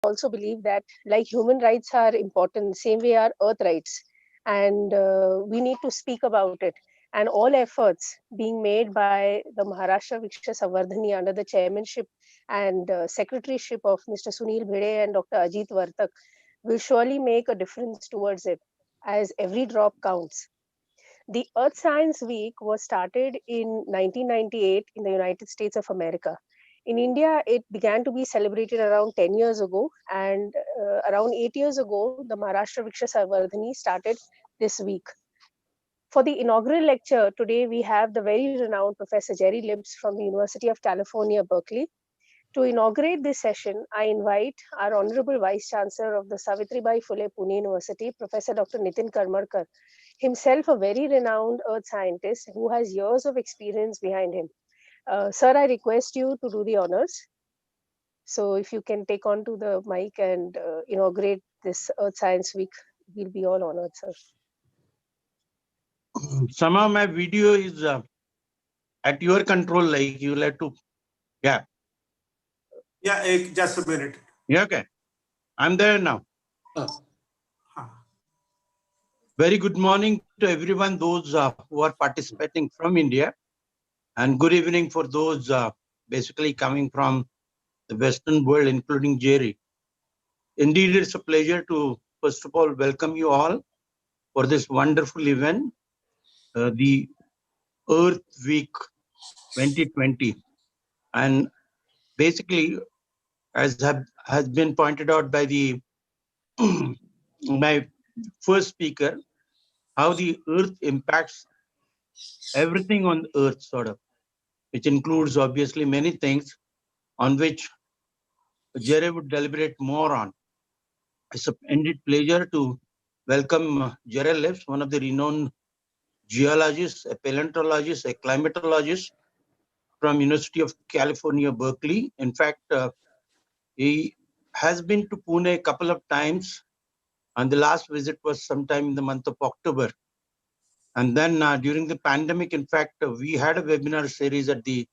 also believe that like human rights are important, same way are earth rights. And we need to speak about it. And all efforts being made by the Maharashtra Vruksha Samvardhini under the chairmanship and secretaryship of Mr. Sunil Bhide and Dr. Ajit Vartak will surely make a difference towards it, as every drop counts. The Earth Science Week was started in 1998 in the United States of America. In India, it began to be celebrated around 10 years ago, and around 8 years ago, the Maharashtra Vriksha Samvardhani started this week. For the inaugural lecture today, we have the very renowned Professor Jere Lipps from the University of California, Berkeley. To inaugurate this session, I invite our Honorable Vice Chancellor of the Savitribai Phule Pune University, Professor Dr. Nitin Karmarkar, himself a very renowned earth scientist who has years of experience behind him. Sir, I request you to do the honors. So if you can take on to the mic and inaugurate this Earth Science Week, we'll be all honored, sir. Somehow my video is at your control, like you'll have to, yeah. Yeah, just a minute. Yeah, okay. I'm there now. Very good morning to everyone, those who are participating from India, and good evening for those basically coming from the Western world, including Jerry. Indeed, it's a pleasure to, first of all, welcome you all for this wonderful event, the Earth Week 2020. And basically, as has been pointed out by the my first speaker, how the Earth impacts everything on the Earth, sort of, which includes obviously many things on which Jere would deliberate more on. It's a indeed pleasure to welcome Jere Lipps, one of the renowned geologists, a paleontologist, a climatologist from University of California, Berkeley. In fact, he has been to Pune a couple of times, and the last visit was sometime in the month of October. And then during the pandemic, in fact, we had a webinar series at the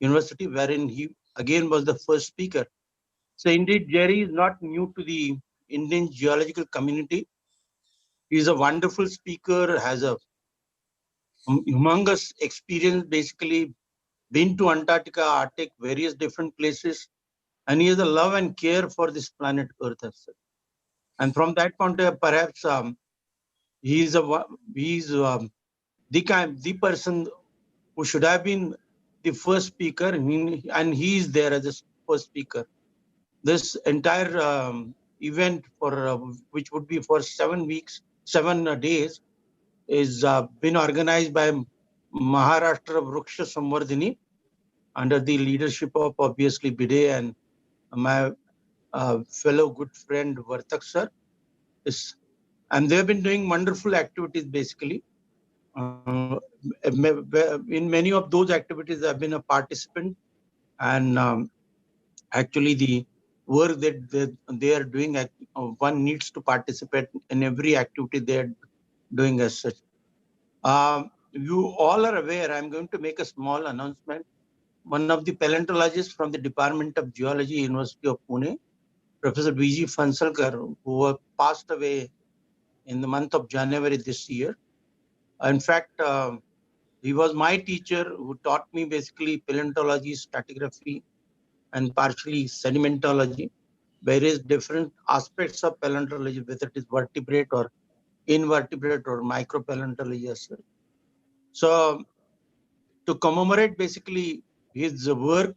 university wherein he again was the first speaker. So indeed, Jerry is not new to the Indian geological community. He's a wonderful speaker, has a humongous experience, basically been to Antarctica, Arctic, various different places, and he has a love and care for this planet Earth. And from that point of view, perhaps he's the person who should have been the first speaker, and he is there as a first speaker. This entire event, for which would be for 7 weeks, 7 days, is been organized by Maharashtra Vruksha Samvardhini under the leadership of obviously Bide and my fellow good friend Vartak sir. And they've been doing wonderful activities basically. In many of those activities, I've been a participant, and actually the work that they are doing, one needs to participate in every activity they're doing as such. You all are aware, I'm going to make a small announcement. One of the paleontologists from the Department of Geology, University of Pune, Professor V.G. Fansalkar, who passed away in the month of January this year. In fact, he was my teacher who taught me basically paleontology, stratigraphy, and partially sedimentology, various different aspects of paleontology, whether it is vertebrate or invertebrate or micropaleontology as well. So to commemorate basically his work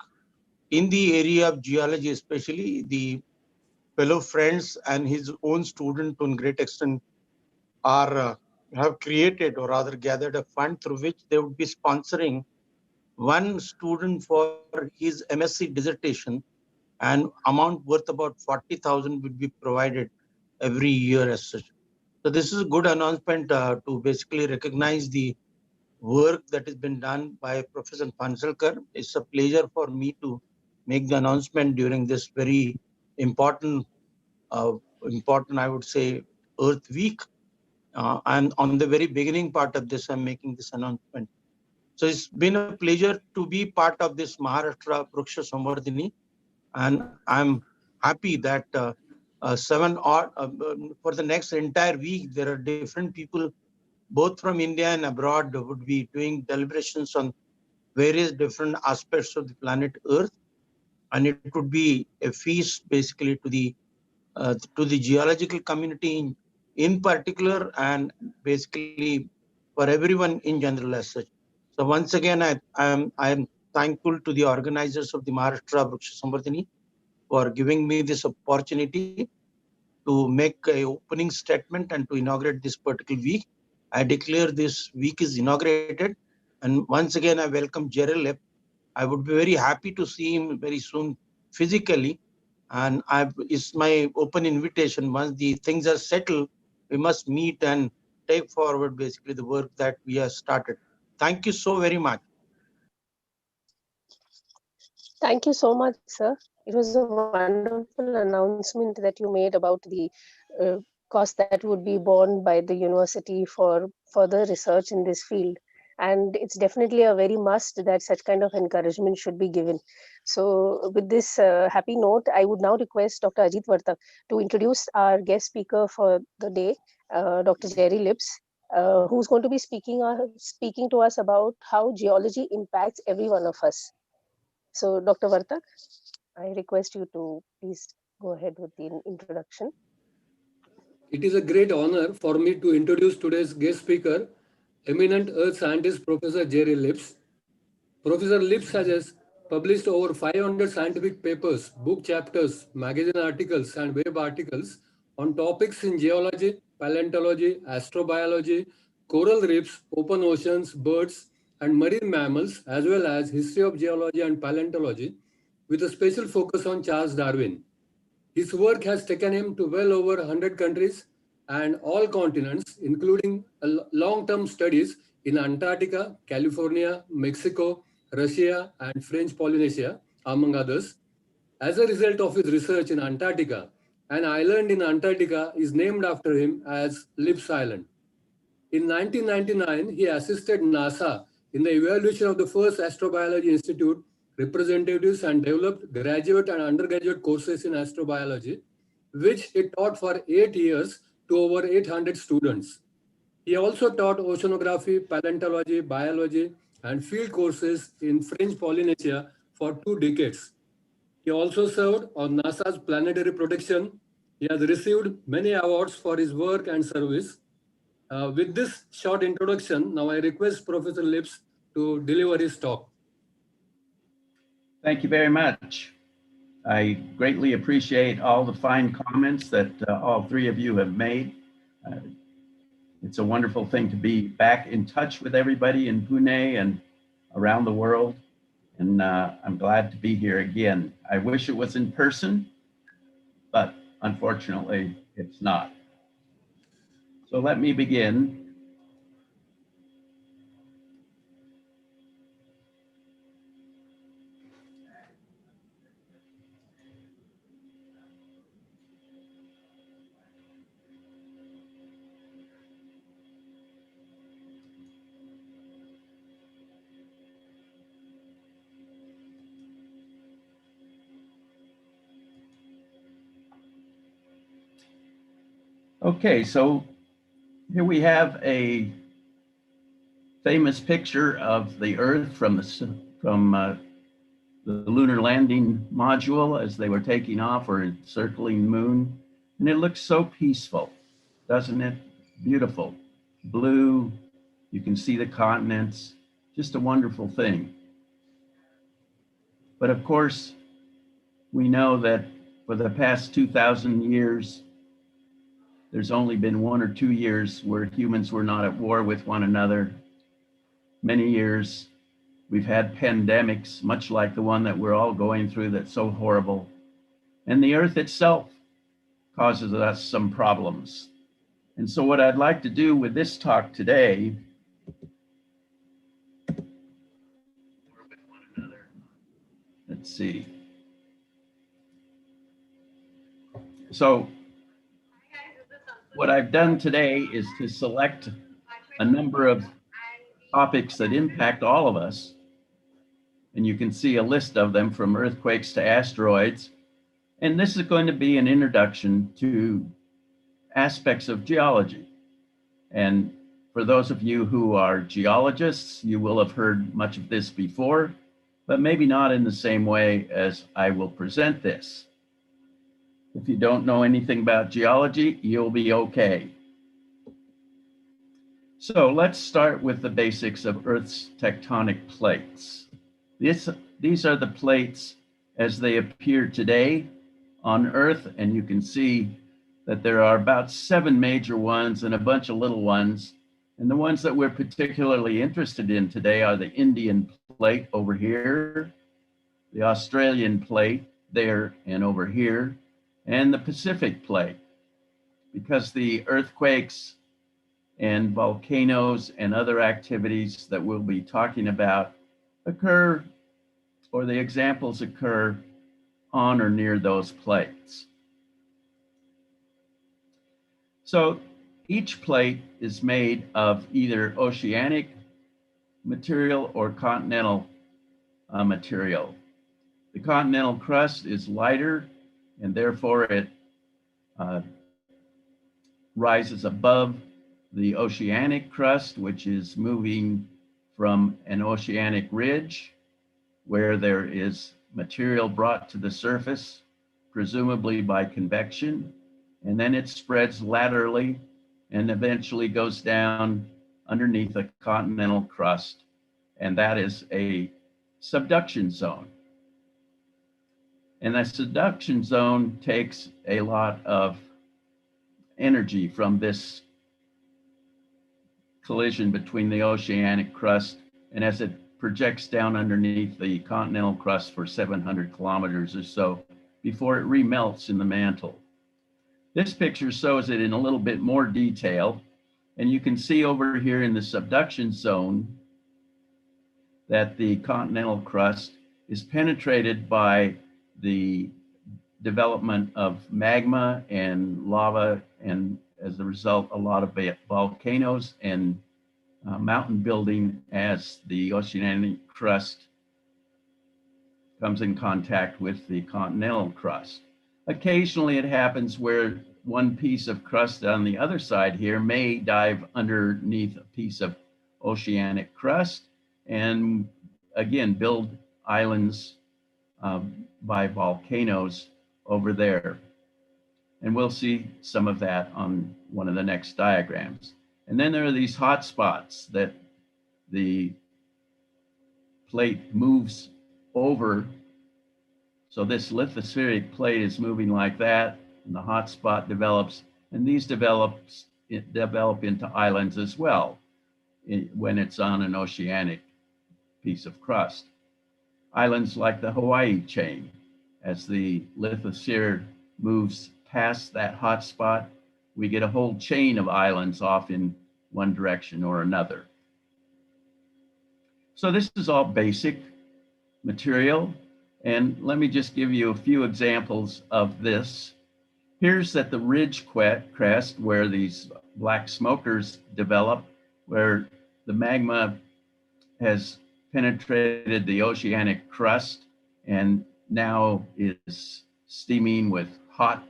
in the area of geology, especially the fellow friends and his own student to a great extent are have created or rather gathered a fund through which they would be sponsoring one student for his MSc dissertation, and amount worth about 40,000 would be provided every year as such. So this is a good announcement to basically recognize the work that has been done by Professor Pansalkar. It's a pleasure for me to make the announcement during this very important, I would say, Earth Week. And on the very beginning part of this, I'm making this announcement. So it's been a pleasure to be part of this Maharashtra Vruksha Samvardhini, and I'm happy that for the next entire week, there are different people, both from India and abroad, would be doing deliberations on various different aspects of the planet Earth. And it would be a feast basically to the geological community in particular, and basically for everyone in general as such. So once again, I am thankful to the organizers of the Maharashtra Vruksha Samvardhini for giving me this opportunity to make a opening statement and to inaugurate this particular week. I declare this week is inaugurated, and once again I welcome Jere Lipps. I would be very happy to see him very soon physically, and it's my open invitation. Once the things are settled, we must meet and take forward basically the work that we have started. Thank you so very much. Thank you so much, sir. It was a wonderful announcement that you made about the uh, cost that would be borne by the university for further research in this field. And it's definitely a very must that such kind of encouragement should be given. So, with this happy note, I would now request Dr. Ajit Vartak to introduce our guest speaker for the day, Dr. Jere Lipps, who's going to be speaking to us about how geology impacts every one of us. So, Dr. Vartak, I request you to please go ahead with the introduction. It is a great honor for me to introduce today's guest speaker, eminent earth scientist Professor Jere Lipps. Professor Lipps has published over 500 scientific papers, book chapters, magazine articles, and web articles on topics in geology, paleontology, astrobiology, coral reefs, open oceans, birds, and marine mammals, as well as history of geology and paleontology, with a special focus on Charles Darwin. His work has taken him to well over 100 countries and all continents, including long-term studies in Antarctica, California, Mexico, Russia, and French Polynesia, among others. As a result of his research in Antarctica, an island in Antarctica is named after him as Lipps Island. In 1999, he assisted NASA in the evaluation of the first astrobiology institute representatives and developed graduate and undergraduate courses in astrobiology, which he taught for 8 years to over 800 students. He also taught oceanography, paleontology, biology, and field courses in French Polynesia for 2 decades. He also served on NASA's planetary protection. He has received many awards for his work and service. With this short introduction, now I request Professor Lipps to deliver his talk. Thank you very much. I greatly appreciate all the fine comments that all three of you have made. It's a wonderful thing to be back in touch with everybody in Pune and around the world. And I'm glad to be here again. I wish it was in person, but unfortunately it's not. So let me begin. Okay, so here we have a famous picture of the Earth from the lunar landing module as they were taking off or circling the moon. And it looks so peaceful, doesn't it? Beautiful. Blue, you can see the continents, just a wonderful thing. But of course, we know that for the past 2,000 years, there's only been 1 or 2 years where humans were not at war with one another. Many years we've had pandemics, much like the one that we're all going through that's so horrible. And the Earth itself causes us some problems. And so what I'd like to do with this talk today, let's see. So what I've done today is to select a number of topics that impact all of us. And you can see a list of them from earthquakes to asteroids. And this is going to be an introduction to aspects of geology. And for those of you who are geologists, you will have heard much of this before, but maybe not in the same way as I will present this. If you don't know anything about geology, you'll be okay. So let's start with the basics of Earth's tectonic plates. These are the plates as they appear today on Earth, and you can see that there are about 7 major ones and a bunch of little ones. And the ones that we're particularly interested in today are the Indian plate over here, the Australian plate there and over here, and the Pacific plate, because the earthquakes and volcanoes and other activities that we'll be talking about occur, or the examples occur on or near those plates. So each plate is made of either oceanic material or continental material. The continental crust is lighter, and therefore it rises above the oceanic crust, which is moving from an oceanic ridge where there is material brought to the surface, presumably by convection, and then it spreads laterally and eventually goes down underneath a continental crust, and that is a subduction zone. And that subduction zone takes a lot of energy from this collision between the oceanic crust, and as it projects down underneath the continental crust for 700 kilometers or so before it remelts in the mantle. This picture shows it in a little bit more detail, and you can see over here in the subduction zone that the continental crust is penetrated by the development of magma and lava, and as a result, a lot of volcanoes and mountain building as the oceanic crust comes in contact with the continental crust. Occasionally it happens where one piece of crust on the other side here may dive underneath a piece of oceanic crust and again build islands by volcanoes over there. And we'll see some of that on one of the next diagrams. And then there are these hot spots that the plate moves over. So this lithospheric plate is moving like that, and the hot spot develops, and these develop into islands as well when it's on an oceanic piece of crust. Islands like the Hawaii chain, as the lithosphere moves past that hot spot, we get a whole chain of islands off in one direction or another. So this is all basic material. And let me just give you a few examples of this. Here's at the ridge crest where these black smokers develop, where the magma has penetrated the oceanic crust and now is steaming with hot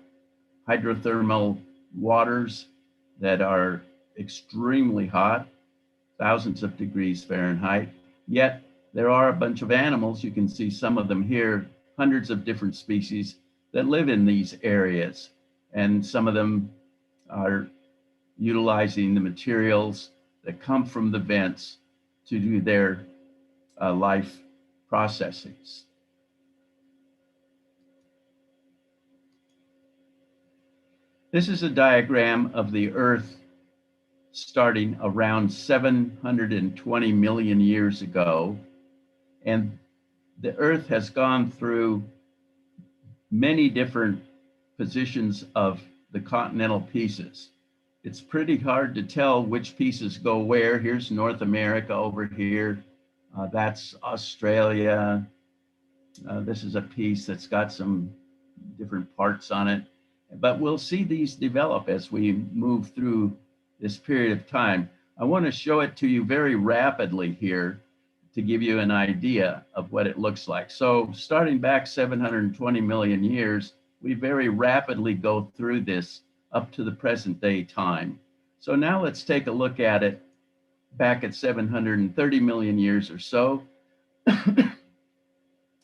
hydrothermal waters that are extremely hot, thousands of degrees Fahrenheit. Yet there are a bunch of animals, you can see some of them here, hundreds of different species that live in these areas. And some of them are utilizing the materials that come from the vents to do their life processes. This is a diagram of the Earth starting around 720 million years ago. And the Earth has gone through many different positions of the continental pieces. It's pretty hard to tell which pieces go where. Here's North America over here. That's Australia. This is a piece that's got some different parts on it. But we'll see these develop as we move through this period of time. I want to show it to you very rapidly here to give you an idea of what it looks like. So starting back 720 million years, we very rapidly go through this up to the present day time. So now let's take a look at it back at 730 million years or so.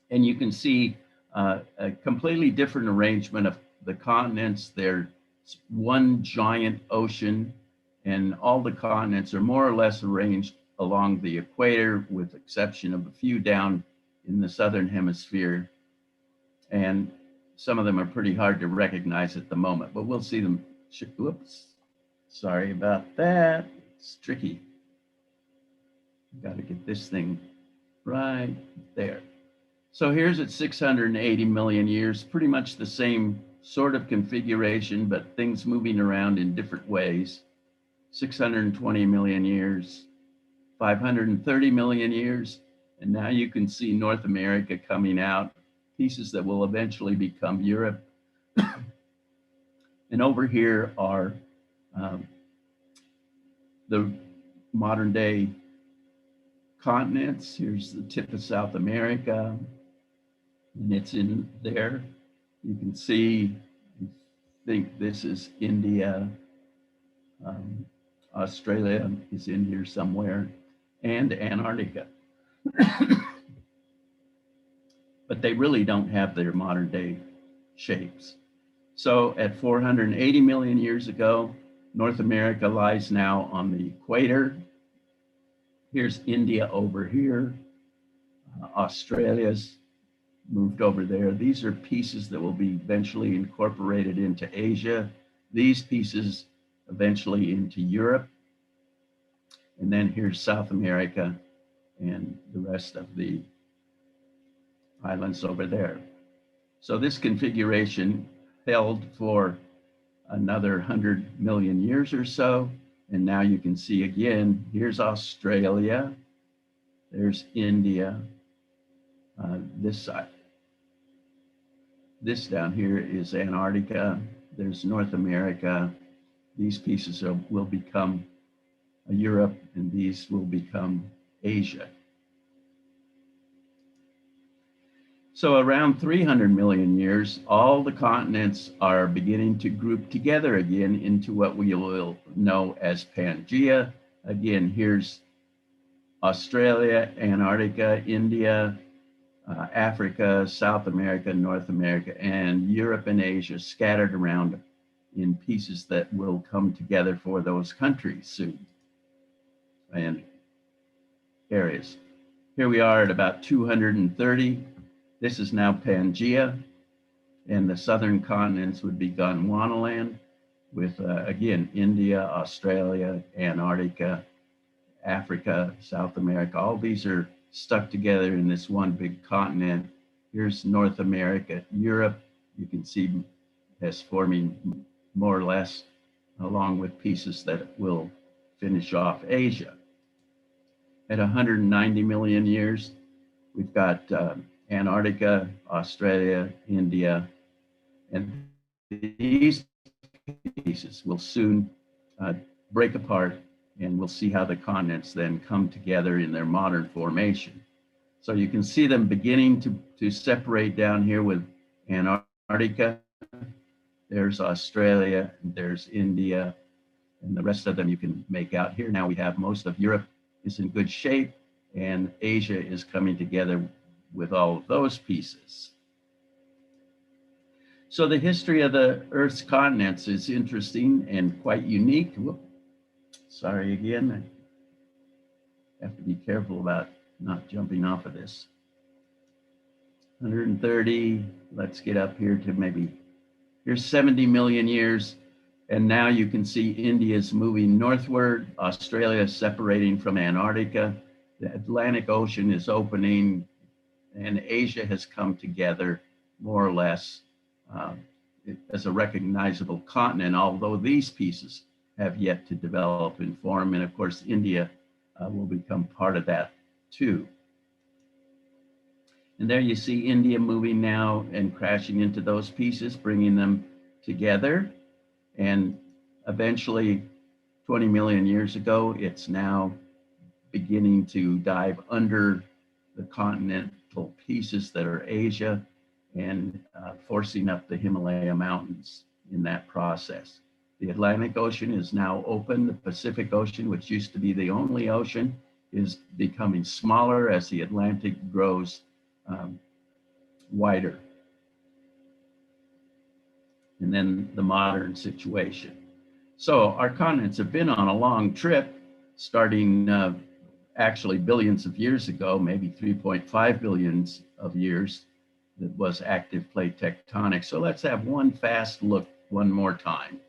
And you can see a completely different arrangement of the continents. There's one giant ocean, and all the continents are more or less arranged along the equator, with exception of a few down in the southern hemisphere. And some of them are pretty hard to recognize at the moment, but we'll see them. Whoops, sorry about that. It's tricky. Got to get this thing right there. So here's at 680 million years, pretty much the same sort of configuration, but things moving around in different ways. 620 million years, 530 million years, and now you can see North America coming out, pieces that will eventually become Europe. And over here are the modern day continents. Here's the tip of South America, and it's in there. You can see, I think this is India. Australia is in here somewhere, and Antarctica. But they really don't have their modern day shapes. So at 480 million years ago, North America lies now on the equator. Here's India over here. Australia's moved over there. These are pieces that will be eventually incorporated into Asia. These pieces eventually into Europe. And then here's South America and the rest of the islands over there. So this configuration held for another 100 million years or so. And now you can see again, here's Australia, there's India, this side. This down here is Antarctica, there's North America. These pieces will become Europe, and these will become Asia. So around 300 million years, all the continents are beginning to group together again into what we will know as Pangea. Again, here's Australia, Antarctica, India, Africa, South America, North America, and Europe and Asia scattered around in pieces that will come together for those countries soon and areas. Here we are at about 230. This is now Pangea, and the southern continents would be Gondwanaland with, again, India, Australia, Antarctica, Africa, South America. All these are stuck together in this one big continent. Here's North America, Europe. You can see as forming more or less, along with pieces that will finish off Asia. At 190 million years, we've got Antarctica, Australia, India, and these pieces will soon break apart, and we'll see how the continents then come together in their modern formation. So you can see them beginning to separate down here with Antarctica. There's Australia, there's India, and the rest of them you can make out here. Now we have most of Europe is in good shape, and Asia is coming together with all of those pieces. So the history of the Earth's continents is interesting and quite unique. Whoop. Sorry again, I have to be careful about not jumping off of this. 130, let's get up here to maybe, here's 70 million years. And now you can see India's moving northward, Australia is separating from Antarctica, the Atlantic Ocean is opening, and Asia has come together more or less as a recognizable continent, although these pieces have yet to develop and form. And of course, India will become part of that too. And there you see India moving now and crashing into those pieces, bringing them together. And eventually, 20 million years ago, it's now beginning to dive under the continental pieces that are Asia. and forcing up the Himalaya mountains in that process. The Atlantic Ocean is now open. The Pacific Ocean, which used to be the only ocean, is becoming smaller as the Atlantic grows wider. And then the modern situation. So our continents have been on a long trip, starting actually billions of years ago, maybe 3.5 billions of years, that was active plate tectonics. So let's have one fast look one more time.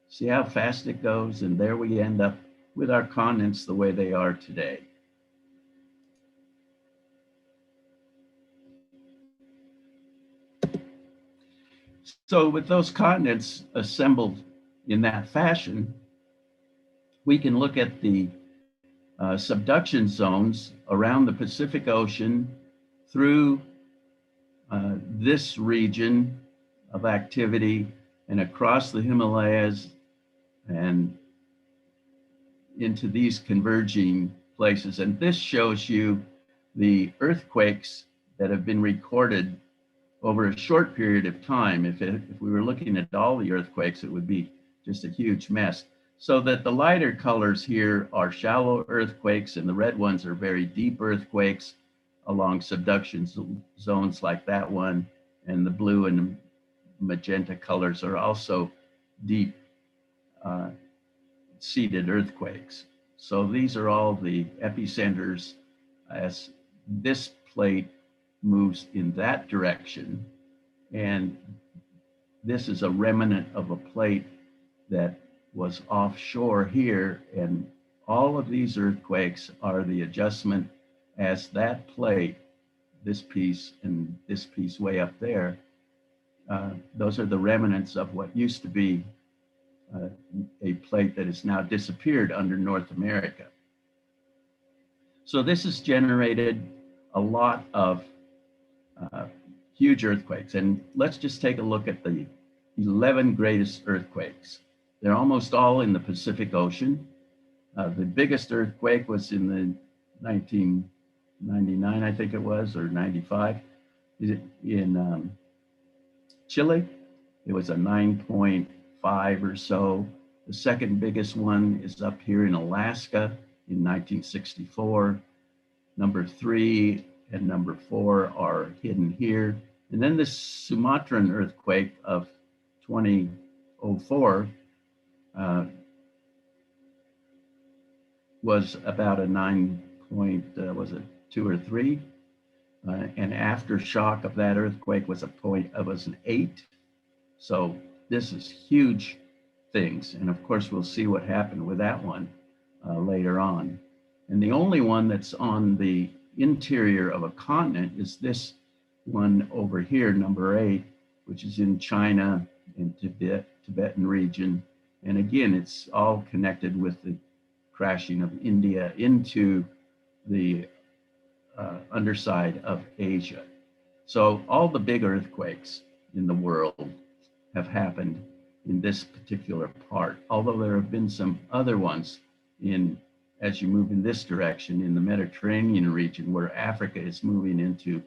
See how fast it goes, and there we end up with our continents the way they are today. So with those continents assembled in that fashion, we can look at the subduction zones around the Pacific Ocean through this region of activity and across the Himalayas and into these converging places. And this shows you the earthquakes that have been recorded over a short period of time. If we were looking at all the earthquakes, it would be just a huge mess. So that the lighter colors here are shallow earthquakes, and the red ones are very deep earthquakes along subduction zones like that one. And the blue and magenta colors are also deep seated earthquakes. So these are all the epicenters as this plate moves in that direction. And this is a remnant of a plate that was offshore here, and all of these earthquakes are the adjustment as that plate, this piece and this piece way up there, those are the remnants of what used to be a plate that has now disappeared under North America. So this has generated a lot of huge earthquakes. And let's just take a look at the 11 greatest earthquakes. They're almost all in the Pacific Ocean. The biggest earthquake was in the 1999, I think it was, or 95, in Chile. It was a 9.5 or so. The second biggest one is up here in Alaska in 1964. Number 3 and number 4 are hidden here. And then this Sumatran earthquake of 2004 was about a 2 or 3? And aftershock of that earthquake was an 8. So this is huge things. And of course, we'll see what happened with that one later on. And the only one that's on the interior of a continent is this one over here, number 8, which is in China and Tibetan region. And again, it's all connected with the crashing of India into the underside of Asia. So all the big earthquakes in the world have happened in this particular part, although there have been some other ones as you move in this direction in the Mediterranean region, where Africa is moving into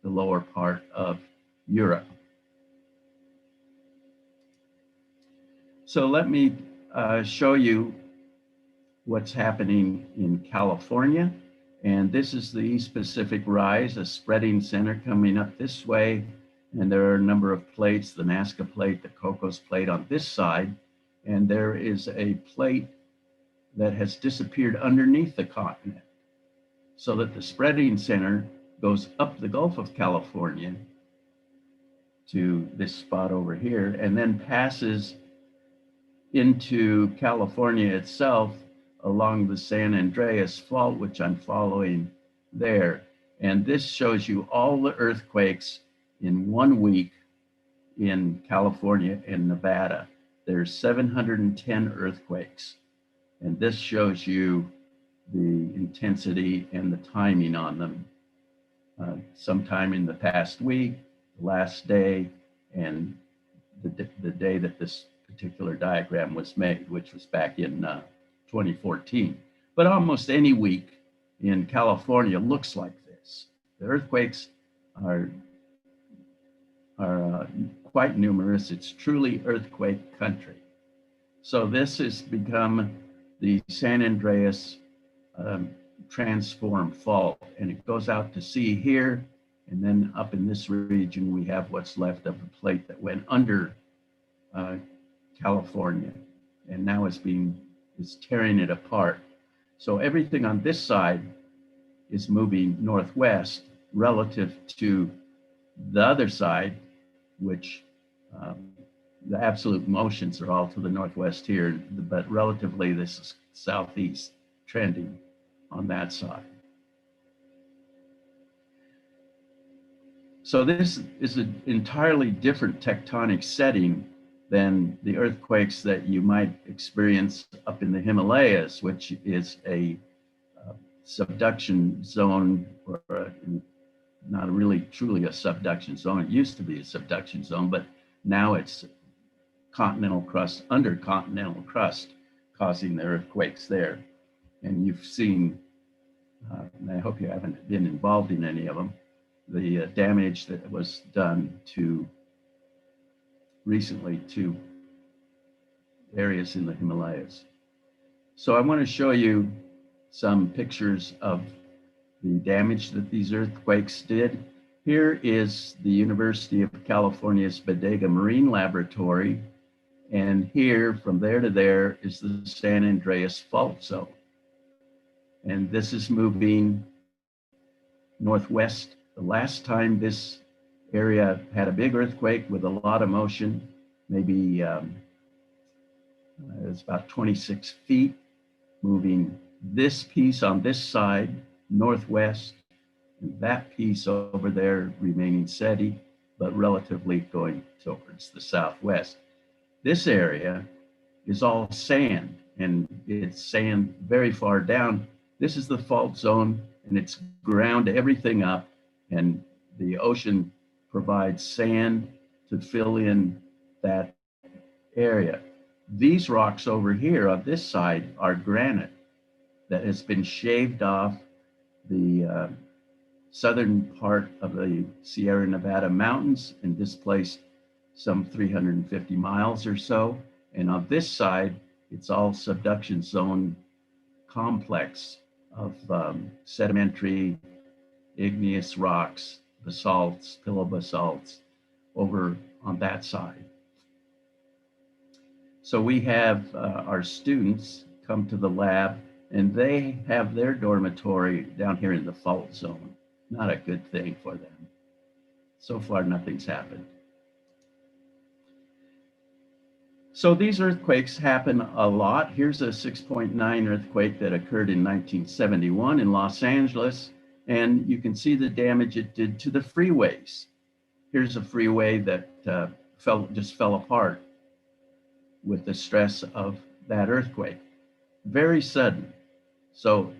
the lower part of Europe. So let me show you what's happening in California. And this is the East Pacific Rise, a spreading center coming up this way. And there are a number of plates, the Nazca plate, the Cocos plate on this side. And there is a plate that has disappeared underneath the continent, so that the spreading center goes up the Gulf of California to this spot over here, and then passes into California itself along the San Andreas Fault, which I'm following there. And this shows you all the earthquakes in 1 week in California and Nevada. There's 710 earthquakes. And this shows you the intensity and the timing on them. Sometime in the past week, the last day, and the day that this particular diagram was made, which was back in 2014. But almost any week in California looks like this. The earthquakes are are quite numerous. It's truly earthquake country. So this has become the San Andreas transform fault, and it goes out to sea here, and then up in this region we have what's left of the plate that went under California, and now it's tearing it apart. So everything on this side is moving northwest relative to the other side, which the absolute motions are all to the northwest here, but relatively this is southeast trending on that side. So this is an entirely different tectonic setting than the earthquakes that you might experience up in the Himalayas, which is a subduction zone, or not really truly a subduction zone. It used to be a subduction zone, but now it's continental crust under continental crust causing the earthquakes there. And you've seen, and I hope you haven't been involved in any of them, the damage that was done recently to areas in the Himalayas. So I want to show you some pictures of the damage that these earthquakes did. Here is the University of California's Bodega Marine Laboratory, and here from there to there is the San Andreas Fault Zone. And this is moving northwest. The last time this area had a big earthquake with a lot of motion, maybe it's about 26 feet, moving this piece on this side northwest, and that piece over there remaining steady, but relatively going towards the southwest. This area is all sand, and it's sand very far down. This is the fault zone, and it's ground everything up, and the ocean provides sand to fill in that area. These rocks over here on this side are granite that has been shaved off the southern part of the Sierra Nevada mountains and displaced some 350 miles or so. And on this side, it's all subduction zone complex of sedimentary igneous rocks, basalts, pillow basalts over on that side. So we have our students come to the lab, and they have their dormitory down here in the fault zone. Not a good thing for them. So far, nothing's happened. So these earthquakes happen a lot. Here's a 6.9 earthquake that occurred in 1971 in Los Angeles, and you can see the damage it did to the freeways. Here's a freeway that just fell apart with the stress of that earthquake. Very sudden. So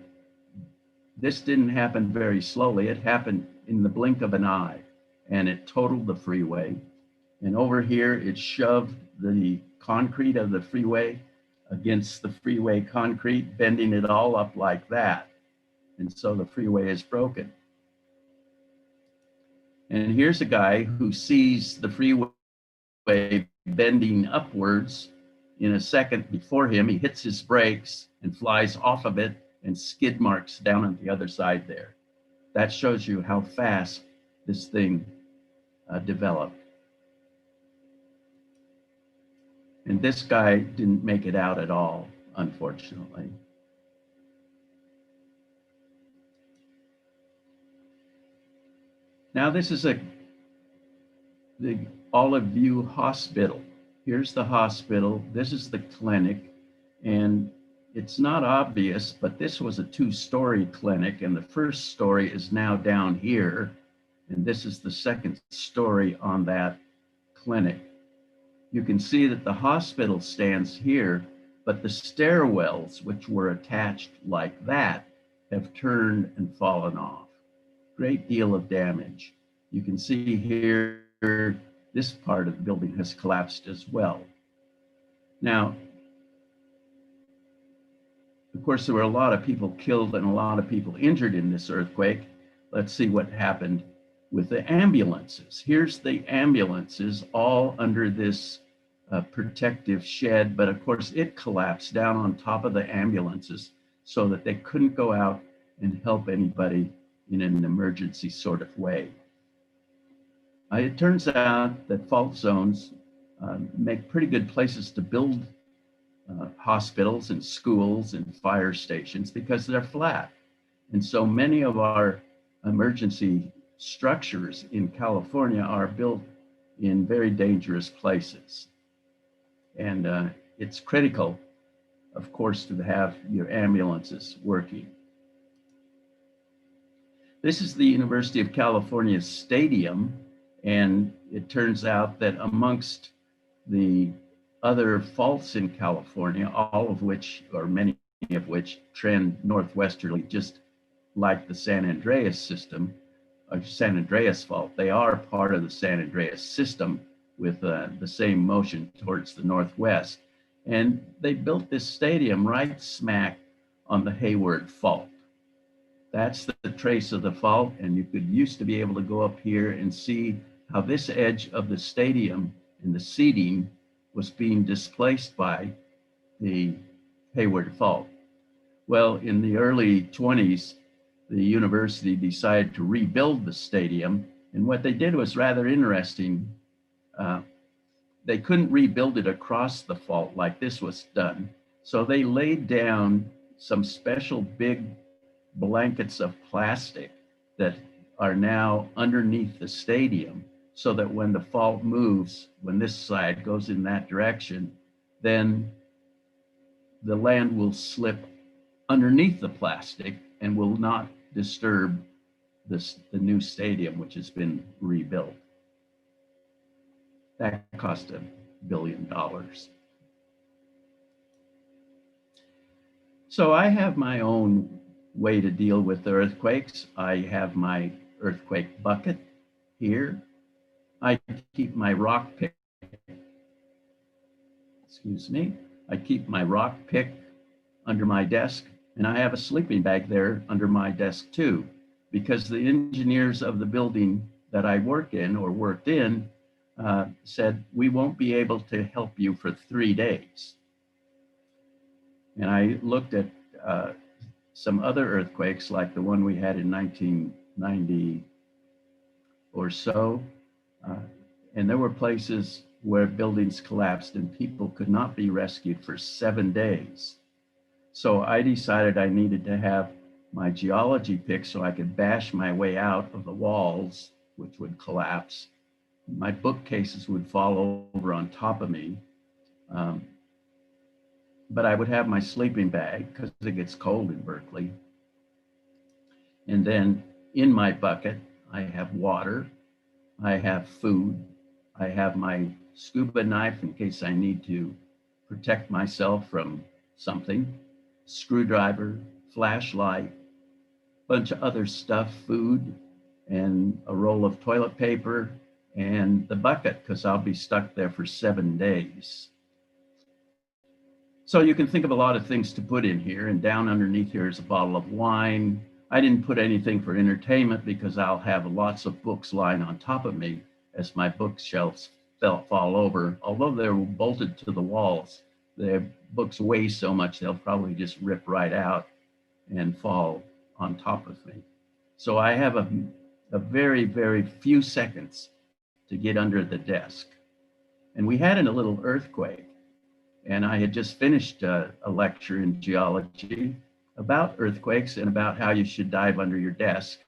this didn't happen very slowly. It happened in the blink of an eye, and it totaled the freeway. And over here, it shoved the concrete of the freeway against the freeway concrete, bending it all up like that. And so the freeway is broken. And here's a guy who sees the freeway bending upwards. In a second before him, he hits his brakes and flies off of it and skid marks down on the other side there. That shows you how fast this thing developed. And this guy didn't make it out at all, unfortunately. Now this is the Olive View Hospital. Here's the hospital, this is the clinic, and it's not obvious, but this was a two-story clinic, and the first story is now down here, and this is the second story on that clinic. You can see that the hospital stands here, but the stairwells, which were attached like that, have turned and fallen off. Great deal of damage. You can see here, this part of the building has collapsed as well. Now, of course, there were a lot of people killed and a lot of people injured in this earthquake. Let's see what happened with the ambulances. Here's the ambulances all under this protective shed, but of course it collapsed down on top of the ambulances so that they couldn't go out and help anybody in an emergency sort of way. It turns out that fault zones make pretty good places to build hospitals and schools and fire stations because they're flat. And so many of our emergency structures in California are built in very dangerous places. And it's critical, of course, to have your ambulances working. This is the University of California Stadium, and it turns out that amongst the other faults in California, all of which, or many of which, trend northwesterly, just like the San Andreas system, or San Andreas fault. They are part of the San Andreas system with the same motion towards the northwest. And they built this stadium right smack on the Hayward Fault. That's the trace of the fault, and you used to be able to go up here and see how this edge of the stadium and the seating was being displaced by the Hayward Fault. Well, in the early 20s, the university decided to rebuild the stadium, and what they did was rather interesting. They couldn't rebuild it across the fault like this was done, so they laid down some special big blankets of plastic that are now underneath the stadium, so that when the fault moves, when this side goes in that direction, then the land will slip underneath the plastic and will not disturb the new stadium, which has been rebuilt. That cost $1 billion. So I have my own way to deal with the earthquakes. I have my earthquake bucket here. I keep my rock pick, I keep my rock pick under my desk, and I have a sleeping bag there under my desk too, because the engineers of the building that I work in or worked in said, we won't be able to help you for 3 days. And I looked at some other earthquakes like the one we had in 1990 or so, and there were places where buildings collapsed and people could not be rescued for 7 days. So I decided I needed to have my geology pick so I could bash my way out of the walls, which would collapse. My bookcases would fall over on top of me. But I would have my sleeping bag because it gets cold in Berkeley. And then in my bucket, I have water, I have food, I have my scuba knife in case I need to protect myself from something, screwdriver, flashlight, bunch of other stuff, food, and a roll of toilet paper, and the bucket, because I'll be stuck there for 7 days. So you can think of a lot of things to put in here, and down underneath here is a bottle of wine. I didn't put anything for entertainment because I'll have lots of books lying on top of me as my bookshelves fall over. Although they're bolted to the walls, the books weigh so much they'll probably just rip right out and fall on top of me. So I have a very, very few seconds to get under the desk. And we had a little earthquake, and I had just finished a lecture in geology about earthquakes and about how you should dive under your desk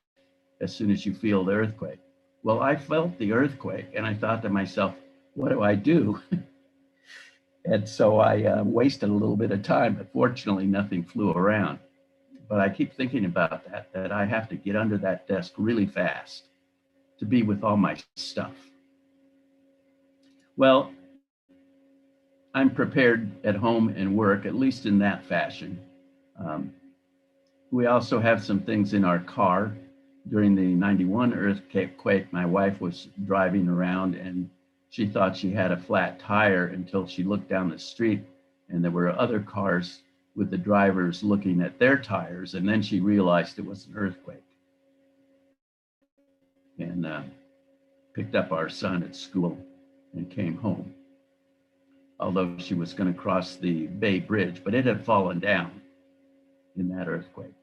as soon as you feel the earthquake. Well, I felt the earthquake and I thought to myself, what do I do? And so I wasted a little bit of time, but fortunately nothing flew around. But I keep thinking about that I have to get under that desk really fast to be with all my stuff. Well, I'm prepared at home and work, at least in that fashion. We also have some things in our car. During the 91 earthquake, my wife was driving around and she thought she had a flat tire until she looked down the street and there were other cars with the drivers looking at their tires, and then she realized it was an earthquake. and picked up our son at school and came home. Although she was going to cross the Bay Bridge, but it had fallen down in that earthquake.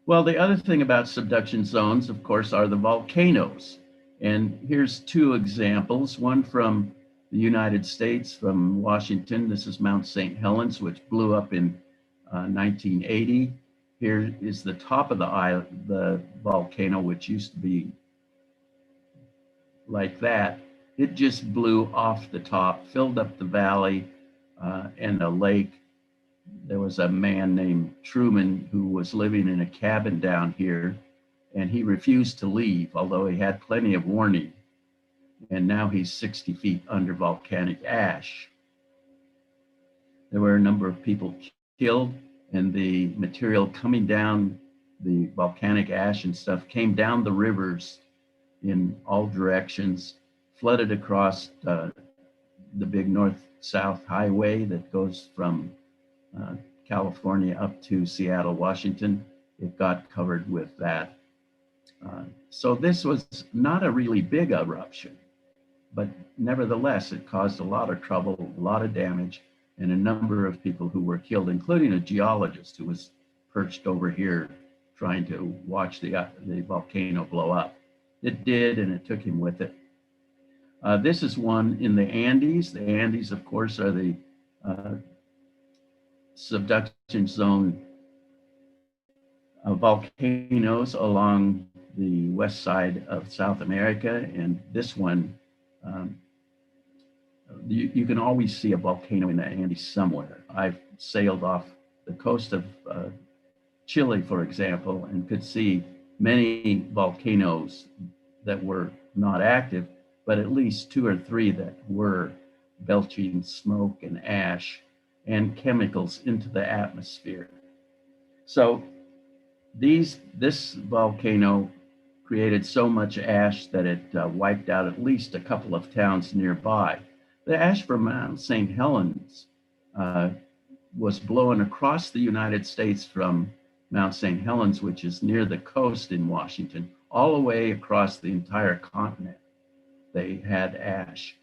Well, the other thing about subduction zones, of course, are the volcanoes. And here's two examples, one from the United States, from Washington. This is Mount St. Helens, which blew up in 1980. Here is the top of the volcano, which used to be like that. It just blew off the top, filled up the valley and the lake. There was a man named Truman who was living in a cabin down here, and he refused to leave, although he had plenty of warning. And now he's 60 feet under volcanic ash. There were a number of people killed, and the material coming down, the volcanic ash and stuff, came down the rivers in all directions, flooded across the big north-south highway that goes from California up to Seattle, Washington. It got covered with that. So this was not a really big eruption, but nevertheless, it caused a lot of trouble, a lot of damage, and a number of people who were killed, including a geologist who was perched over here trying to watch the volcano blow up. It did, and it took him with it. This is one in the Andes. The Andes, of course, are the subduction zone volcanoes along the west side of South America. And this one, you can always see a volcano in the Andes somewhere. I've sailed off the coast of Chile, for example, and could see many volcanoes that were not active, but at least 2 or 3 that were belching smoke and ash and chemicals into the atmosphere. So this volcano created so much ash that it wiped out at least a couple of towns nearby. The ash from Mount St. Helens was blown across the United States from Mount St. Helens, which is near the coast in Washington, all the way across the entire continent. They had ash.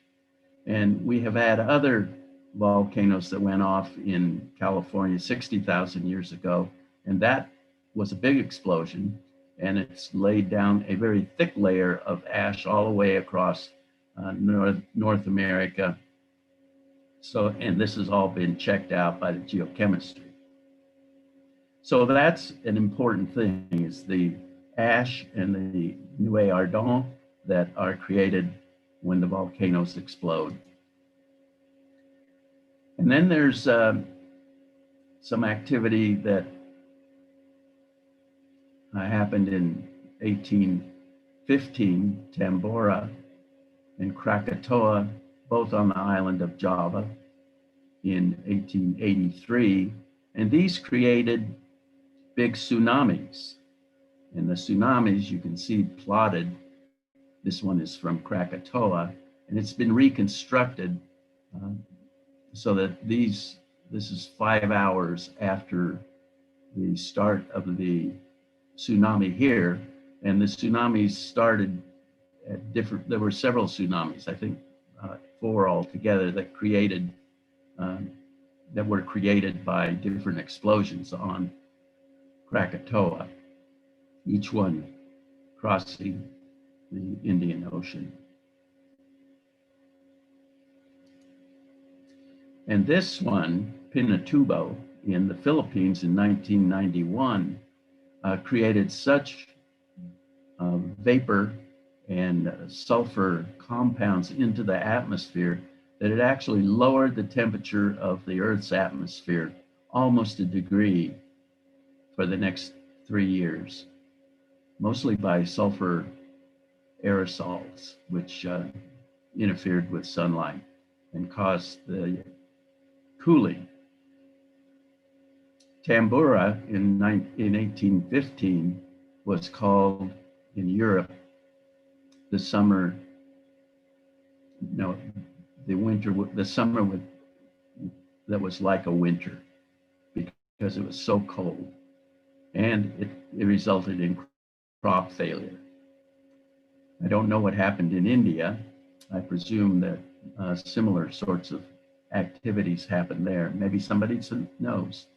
And we have had other volcanoes that went off in California 60,000 years ago, and that was a big explosion, and it's laid down a very thick layer of ash all the way across North America. So, and this has all been checked out by the geochemistry. So that's an important thing, is the ash and the nuée ardente that are created when the volcanoes explode. And then there's some activity that happened in 1815, Tambora and Krakatoa, both on the island of Java in 1883. And these created big tsunamis. And the tsunamis you can see plotted. This one is from Krakatoa, and it's been reconstructed so that this is 5 hours after the start of the tsunami here. And the tsunamis started at there were several tsunamis, I think 4 altogether, that were created by different explosions on Krakatoa, each one crossing the Indian Ocean. And this one, Pinatubo, in the Philippines in 1991, created such vapor and sulfur compounds into the atmosphere that it actually lowered the temperature of the Earth's atmosphere almost a degree for the next 3 years, mostly by sulfur aerosols, which interfered with sunlight and caused the cooling. Tambora in 1815 was called in Europe the summer that was like a winter, because it was so cold, and it resulted in crop failure. I don't know what happened in India. I presume that similar sorts of activities happen there. Maybe somebody knows.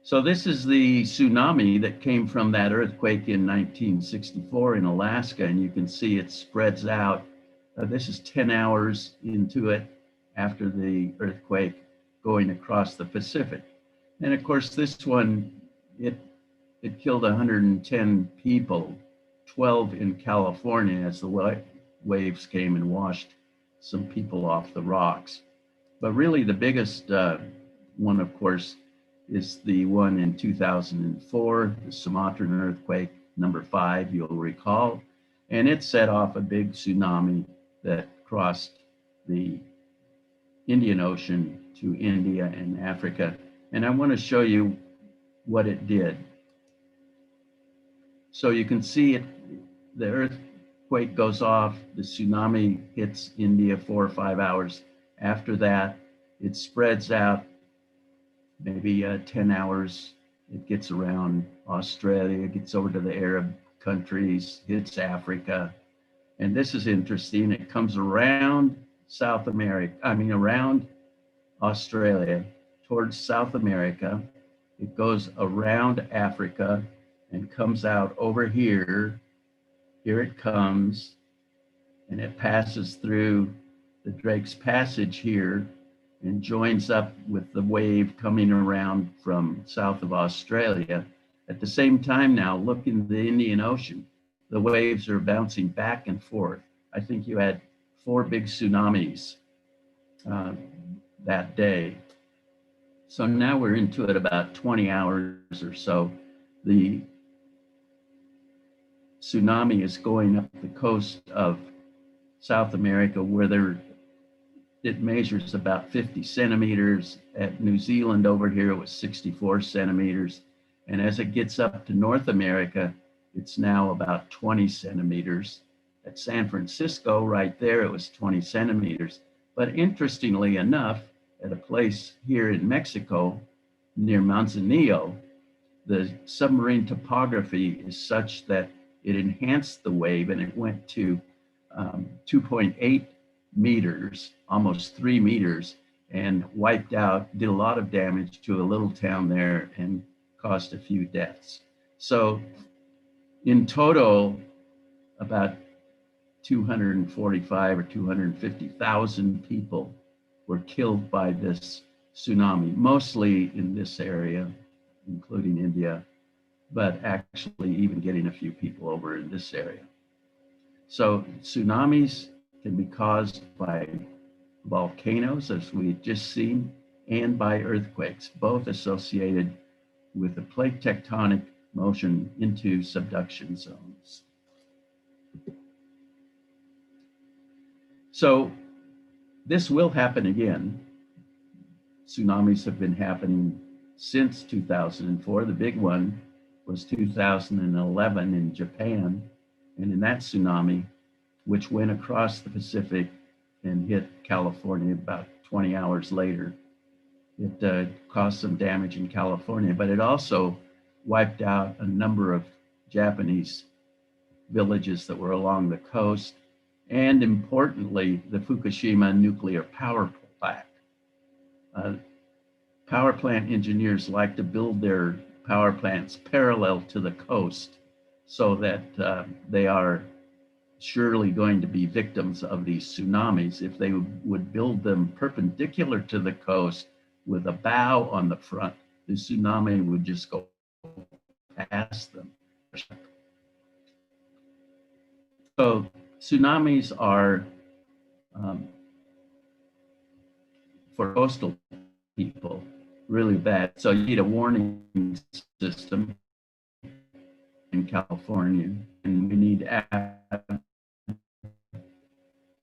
So this is the tsunami that came from that earthquake in 1964 in Alaska, and you can see it spreads out. This is 10 hours into it after the earthquake going across the Pacific. And of course, this one, it killed 110 people, 12 in California as the waves came and washed some people off the rocks. But really the biggest one, of course, is the one in 2004, the Sumatran earthquake, number 5, you'll recall. And it set off a big tsunami that crossed the Indian Ocean to India and Africa. And I want to show you what it did. So you can see it, the earthquake goes off, the tsunami hits India 4 or 5 hours. After that, it spreads out, maybe 10 hours. It gets around Australia, gets over to the Arab countries, hits Africa. And this is interesting. It comes around South America, around Australia towards South America. It goes around Africa and comes out over here. Here it comes, and it passes through the Drake's Passage here and joins up with the wave coming around from south of Australia. At the same time now, look in the Indian Ocean. The waves are bouncing back and forth. I think you had 4 big tsunamis that day. So now we're into it about 20 hours or so. The tsunami is going up the coast of South America where it measures about 50 centimeters. At New Zealand over here, it was 64 centimeters. And as it gets up to North America, it's now about 20 centimeters. At San Francisco, right there, it was 20 centimeters. But interestingly enough, at a place here in Mexico, near Manzanillo, the submarine topography is such that it enhanced the wave and it went to 2.8 meters, almost 3 meters, and wiped out, did a lot of damage to a little town there and caused a few deaths. So in total, about 245 or 250,000 people were killed by this tsunami, mostly in this area, including India, but actually even getting a few people over in this area. So tsunamis can be caused by volcanoes, as we've just seen, and by earthquakes, both associated with the plate tectonic motion into subduction zones. So this will happen again. Tsunamis have been happening since 2004. The big one was 2011 in Japan. And in that tsunami, which went across the Pacific and hit California about 20 hours later, it caused some damage in California, but it also wiped out a number of Japanese villages that were along the coast, and importantly, the Fukushima nuclear power plant. Power plant engineers like to build their power plants parallel to the coast so that they are surely going to be victims of these tsunamis. If they would build them perpendicular to the coast with a bow on the front, the tsunami would just go past them. So tsunamis are, for coastal people, really bad. So you need a warning system in California, and we need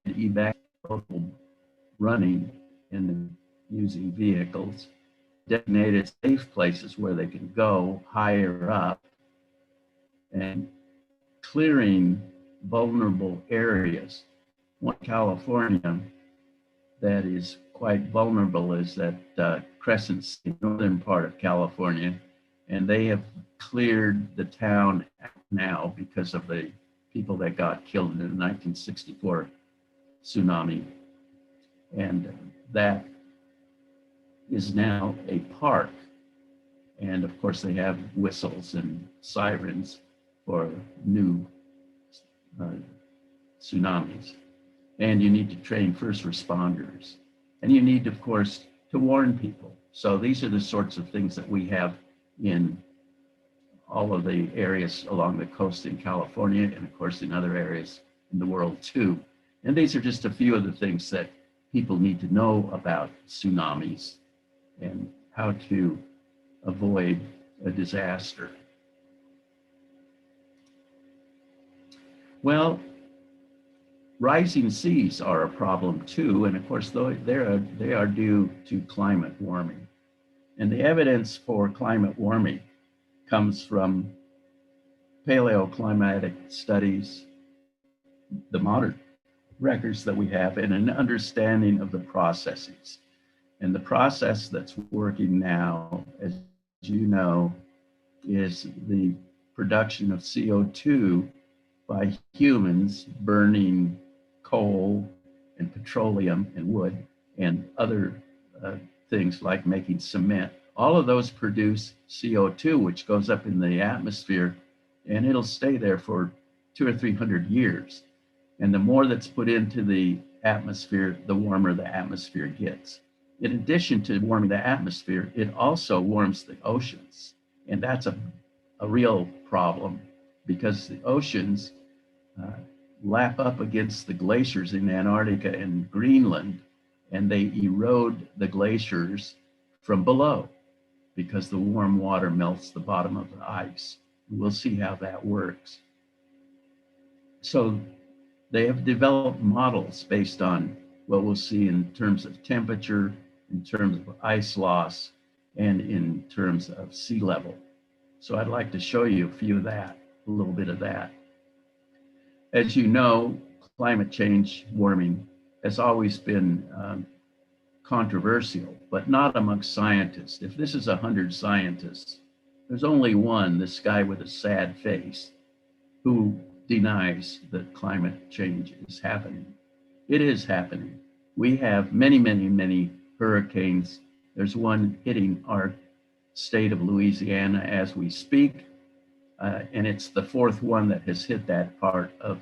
evac running and using vehicles, designated safe places where they can go higher up, and clearing vulnerable areas. One California that is quite vulnerable is that Crescent, the northern part of California, and they have cleared the town now because of the people that got killed in the 1964 tsunami. And that is now a park. And of course, they have whistles and sirens for new tsunamis. And you need to train first responders. And you need, of course, to warn people. So these are the sorts of things that we have in all of the areas along the coast in California, and of course in other areas in the world too. And these are just a few of the things that people need to know about tsunamis and how to avoid a disaster. Well, rising seas are a problem too, and of course they are due to climate warming. And the evidence for climate warming comes from paleoclimatic studies, the modern records that we have, and an understanding of the processes. And the process that's working now, as you know, is the production of CO2 by humans burning coal and petroleum and wood and other things like making cement. All of those produce CO2, which goes up in the atmosphere, and it'll stay there for 200 or 300 years. And the more that's put into the atmosphere, the warmer the atmosphere gets. In addition to warming the atmosphere, it also warms the oceans. And that's a real problem because the oceans lap up against the glaciers in Antarctica and Greenland, and they erode the glaciers from below because the warm water melts the bottom of the ice. We'll see how that works. So they have developed models based on what we'll see in terms of temperature, in terms of ice loss, and in terms of sea level. So I'd like to show you a little bit of that. As you know, climate change warming has always been controversial, but not amongst scientists. If this is 100 scientists, there's only one, this guy with a sad face, who denies that climate change is happening. It is happening. We have many, many, many hurricanes. There's one hitting our state of Louisiana as we speak, and it's the fourth one that has hit that part of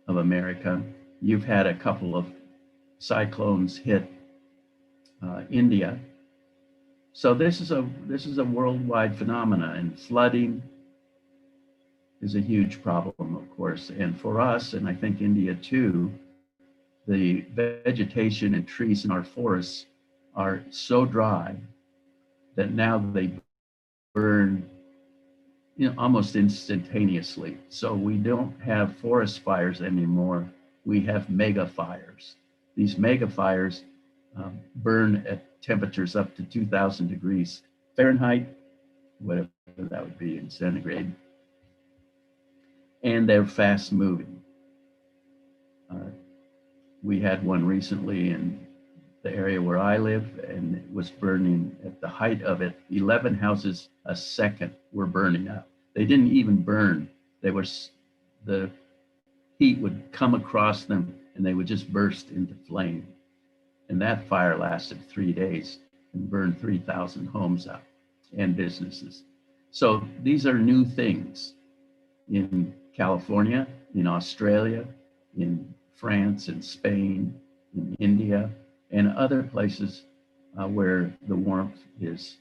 America. You've had a couple of cyclones hit India. So this is a worldwide phenomena, and flooding is a huge problem, of course. And for us, and I think India too, the vegetation and trees in our forests are so dry that now they burn almost instantaneously. So we don't have forest fires anymore. We have mega fires. These mega fires burn at temperatures up to 2,000 degrees Fahrenheit, whatever that would be in centigrade. And they're fast moving. We had one recently in the area where I live, and it was burning at the height of it. 11 houses a second were burning up. They didn't even burn. The heat would come across them and they would just burst into flame. And that fire lasted 3 days and burned 3,000 homes up and businesses. So these are new things in California, in Australia, in France and Spain, in India, and other places where the warmth is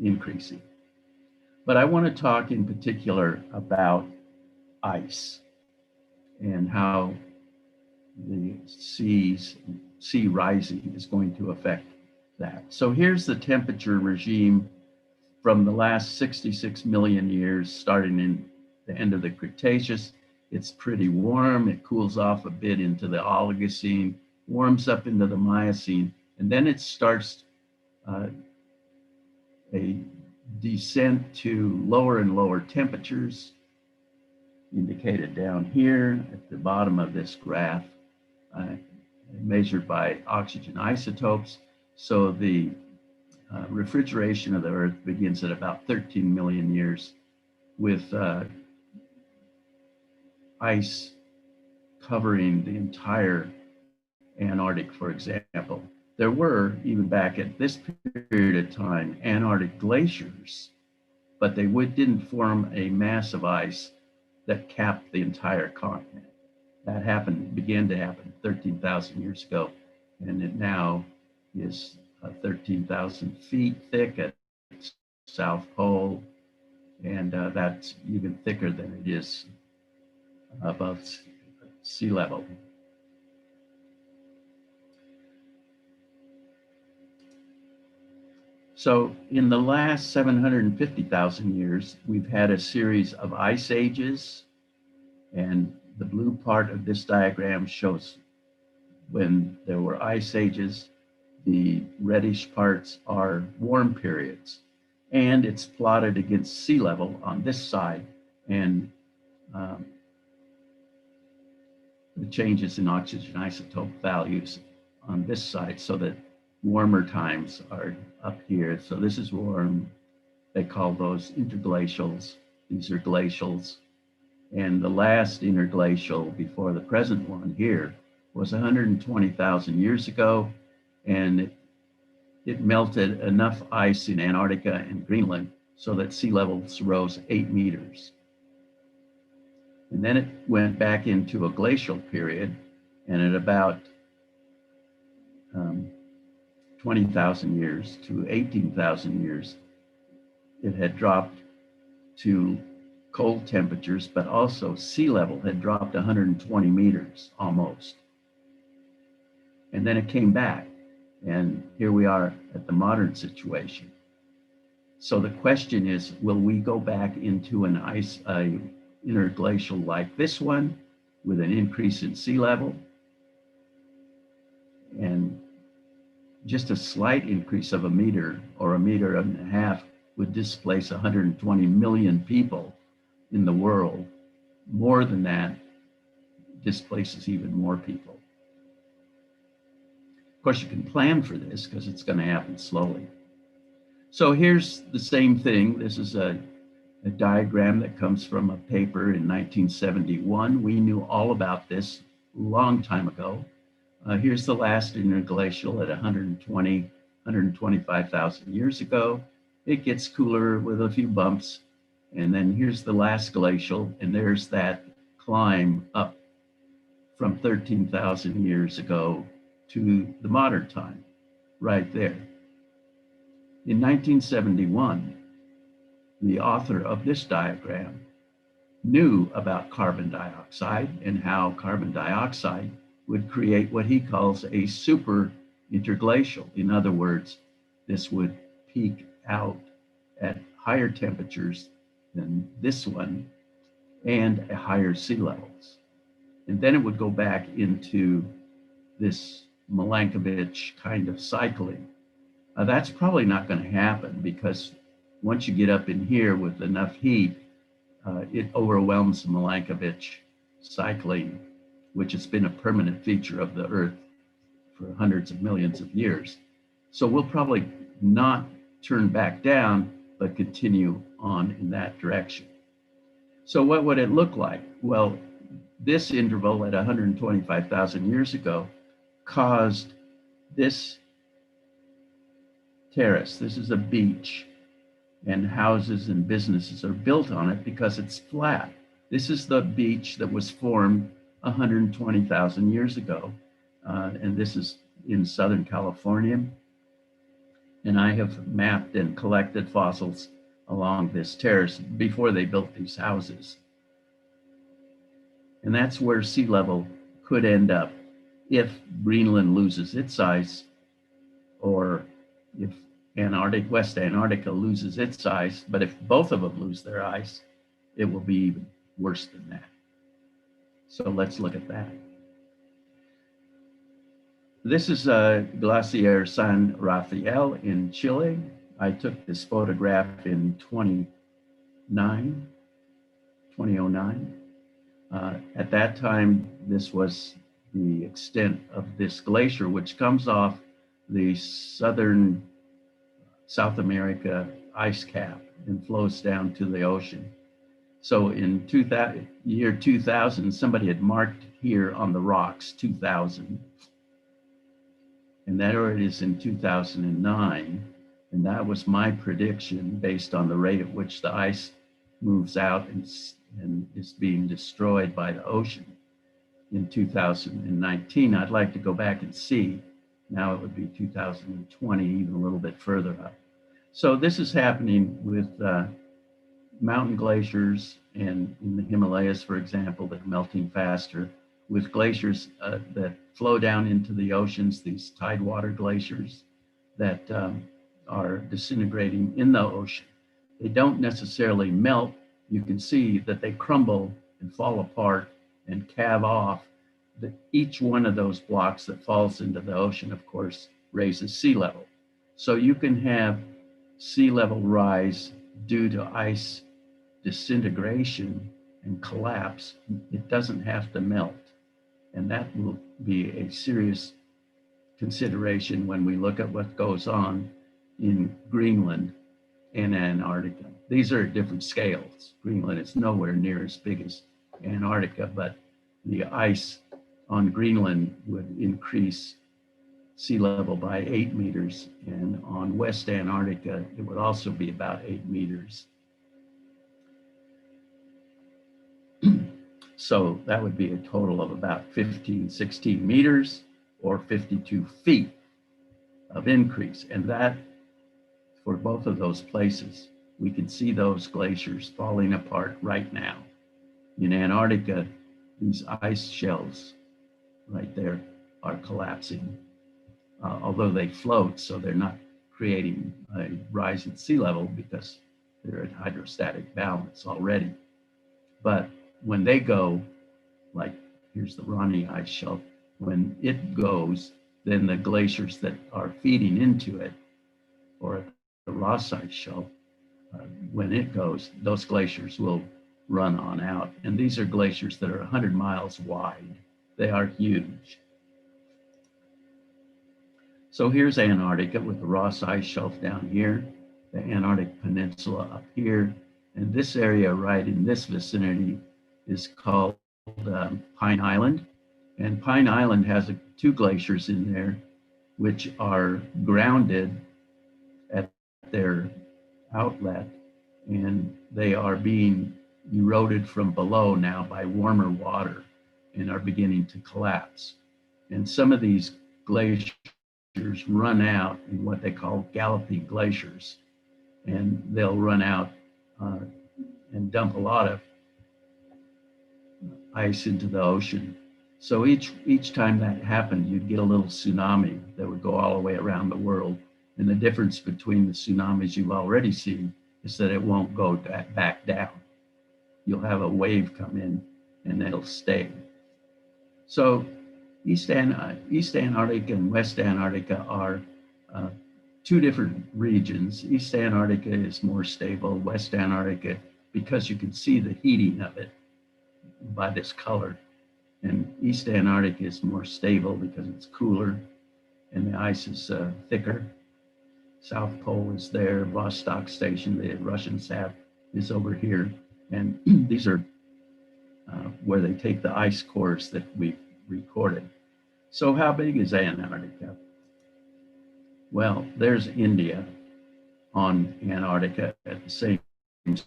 increasing. But I want to talk in particular about ice and how the sea rising is going to affect that. So here's the temperature regime from the last 66 million years, starting in the end of the Cretaceous. It's pretty warm. It cools off a bit into the Oligocene, warms up into the Miocene, and then it starts a descent to lower and lower temperatures, indicated down here at the bottom of this graph, measured by oxygen isotopes. So the refrigeration of the Earth begins at about 13 million years with ice covering the entire Antarctic, for example. There were, even back at this period of time, Antarctic glaciers, but they didn't form a mass of ice that capped the entire continent. That began to happen 13,000 years ago, and it now is 13,000 feet thick at South Pole, and that's even thicker than it is above sea level. So in the last 750,000 years, we've had a series of ice ages, and the blue part of this diagram shows when there were ice ages. The reddish parts are warm periods, and it's plotted against sea level on this side, and the changes in oxygen isotope values on this side, so that warmer times are up here. So this is warm. They call those interglacials. These are glacials. And the last interglacial before the present one here was 120,000 years ago, and it melted enough ice in Antarctica and Greenland so that sea levels rose 8 meters. And then it went back into a glacial period, and at about 20,000 years to 18,000 years, it had dropped to cold temperatures, but also sea level had dropped 120 meters almost. And then it came back, and here we are at the modern situation. So the question is, will we go back into an interglacial like this one with an increase in sea level? And just a slight increase of a meter or a meter and a half would displace 120 million people in the world. More than that displaces even more people. Of course, you can plan for this because it's going to happen slowly. So here's the same thing. This is a diagram that comes from a paper in 1971. We knew all about this a long time ago. Here's the last interglacial at 125,000 years ago. It gets cooler with a few bumps. And then here's the last glacial, and there's that climb up from 13,000 years ago to the modern time, right there. In 1971, the author of this diagram knew about carbon dioxide and how carbon dioxide would create what he calls a super interglacial. In other words, this would peak out at higher temperatures than this one and at higher sea levels. And then it would go back into this Milankovitch kind of cycling. That's probably not going to happen, because once you get up in here with enough heat, it overwhelms the Milankovitch cycling, which has been a permanent feature of the Earth for hundreds of millions of years. So we'll probably not turn back down, but continue on in that direction. So what would it look like? Well, this interval at 125,000 years ago caused this terrace. This is a beach, and houses and businesses are built on it because it's flat. This is the beach that was formed 120,000 years ago. And this is in Southern California. And I have mapped and collected fossils along this terrace before they built these houses. And that's where sea level could end up if Greenland loses its ice, or if West Antarctica loses its ice. But if both of them lose their ice, it will be even worse than that. So let's look at that. This is Glacier San Rafael in Chile. I took this photograph in 2009. At that time, this was the extent of this glacier, which comes off the southern South America ice cap and flows down to the ocean. So in year 2000, somebody had marked here on the rocks 2000. And there it is in 2009. And that was my prediction based on the rate at which the ice moves out and is being destroyed by the ocean. In 2019, I'd like to go back and see. Now it would be 2020, even a little bit further up. So this is happening with mountain glaciers, and in the Himalayas, for example, they're melting faster, with glaciers that flow down into the oceans, these tidewater glaciers that are disintegrating in the ocean. They don't necessarily melt. You can see that they crumble and fall apart and calve off. Each one of those blocks that falls into the ocean, of course, raises sea level. So you can have sea level rise due to ice disintegration and collapse. It doesn't have to melt. And that will be a serious consideration when we look at what goes on in Greenland and Antarctica. These are different scales. Greenland is nowhere near as big as Antarctica, but the ice on Greenland would increase sea level by 8 meters, and on West Antarctica, it would also be about 8 meters. So that would be a total of about 15, 16 meters or 52 feet of increase. And that, for both of those places, we can see those glaciers falling apart right now. In Antarctica, these ice shelves right there are collapsing, although they float, so they're not creating a rise in sea level because they're at hydrostatic balance already. But when they go, like here's the Ronnie ice shelf, when it goes, then the glaciers that are feeding into it, or the Ross ice shelf, when it goes, those glaciers will run on out. And these are glaciers that are 100 miles wide. They are huge. So here's Antarctica with the Ross ice shelf down here, the Antarctic Peninsula up here, and this area right in this vicinity is called Pine Island. And Pine Island has two glaciers in there which are grounded at their outlet, and they are being eroded from below now by warmer water and are beginning to collapse. And some of these glaciers run out in what they call galloping glaciers, and they'll run out and dump a lot of ice into the ocean. So each time that happened, you'd get a little tsunami that would go all the way around the world. And the difference between the tsunamis you've already seen is that it won't go back down. You'll have a wave come in and it'll stay. So East Antarctica and West Antarctica are two different regions. East Antarctica is more stable. West Antarctica, because you can see the heating of it by this color. And East Antarctica is more stable because it's cooler and the ice is thicker. South Pole is there, Vostok Station, the Russian sat, is over here. And these are where they take the ice cores that we've recorded. So how big is Antarctica? Well, there's India on Antarctica at the same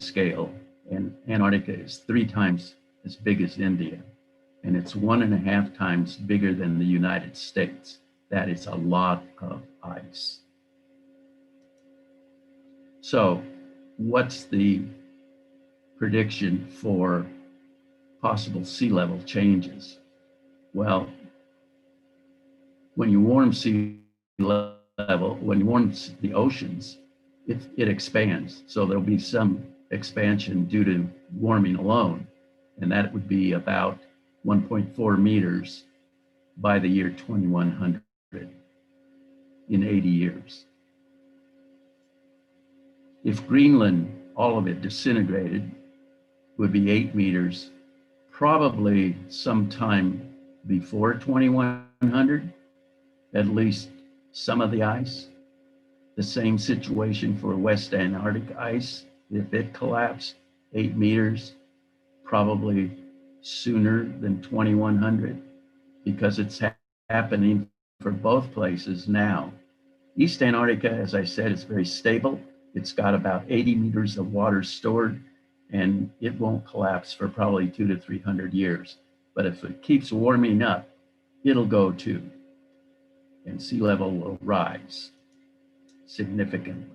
scale. And Antarctica is 3 times as big as India. And it's 1.5 times bigger than the United States. That is a lot of ice. So what's the prediction for possible sea level changes? Well, when you warm sea level, when you warm the oceans, it expands. So there'll be some expansion due to warming alone. And that would be about 1.4 meters by the year 2100 in 80 years. If Greenland, all of it disintegrated, would be 8 meters, probably sometime before 2100, at least some of the ice The same situation for West Antarctic ice. If it collapsed 8 meters, probably sooner than 2100, because it's happening for both places now. East Antarctica, as I said, is very stable. It's got about 80 meters of water stored, and it won't collapse for probably 200 to 300 years. But if it keeps warming up, it'll go too, and sea level will rise significantly.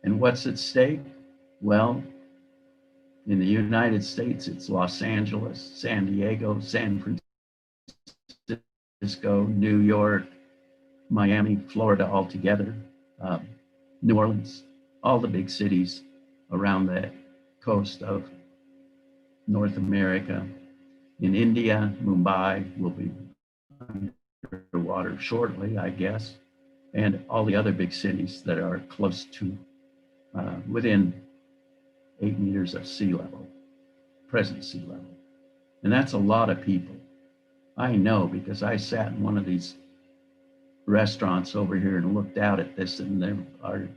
And what's at stake? Well, in the United States, it's Los Angeles, San Diego, San Francisco, New York, Miami, Florida altogether, New Orleans, all the big cities around the coast of North America. In India, Mumbai will be underwater shortly, I guess, and all the other big cities that are close to, within 8 meters of sea level, present sea level. And that's a lot of people. I know, because I sat in one of these restaurants over here and looked out at this, and there are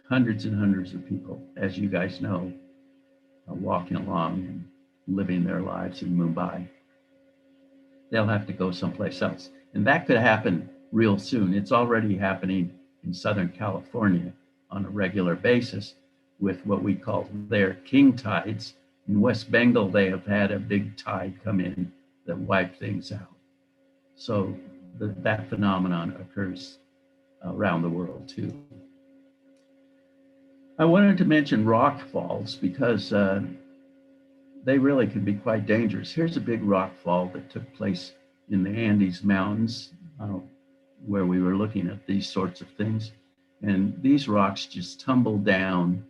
hundreds and hundreds of people, as you guys know, walking along and living their lives in Mumbai. They'll have to go someplace else. And that could happen real soon. It's already happening in Southern California on a regular basis with what we call their king tides. In West Bengal, they have had a big tide come in that wiped things out. So that phenomenon occurs around the world too. I wanted to mention rock falls because they really can be quite dangerous. Here's a big rock fall that took place in the Andes Mountains, where we were looking at these sorts of things. And these rocks just tumbled down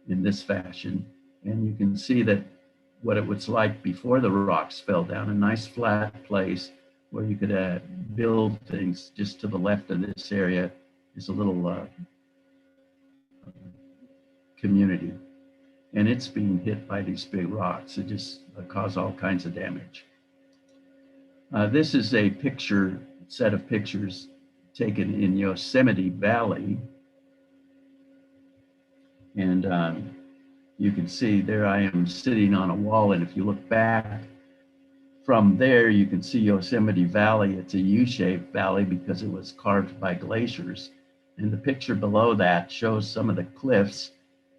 in this fashion. And you can see that what it was like before the rocks fell down, a nice flat place where you could build things. Just to the left of this area is a little community. And it's being hit by these big rocks. It just cause all kinds of damage. This is a set of pictures taken in Yosemite Valley. And you can see there I am sitting on a wall, and if you look back from there, you can see Yosemite Valley. It's a U-shaped valley because it was carved by glaciers. And the picture below that shows some of the cliffs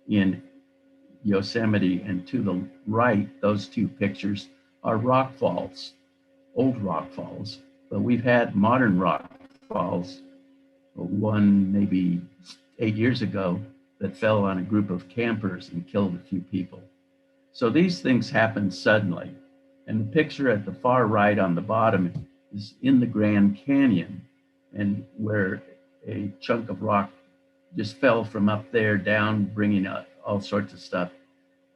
in Yosemite, and to the right, those two pictures are rock falls, old rock falls. But we've had modern rock falls, one maybe 8 years ago, that fell on a group of campers and killed a few people. So these things happen suddenly. And the picture at the far right on the bottom is in the Grand Canyon, and where a chunk of rock just fell from up there down, bringing out all sorts of stuff,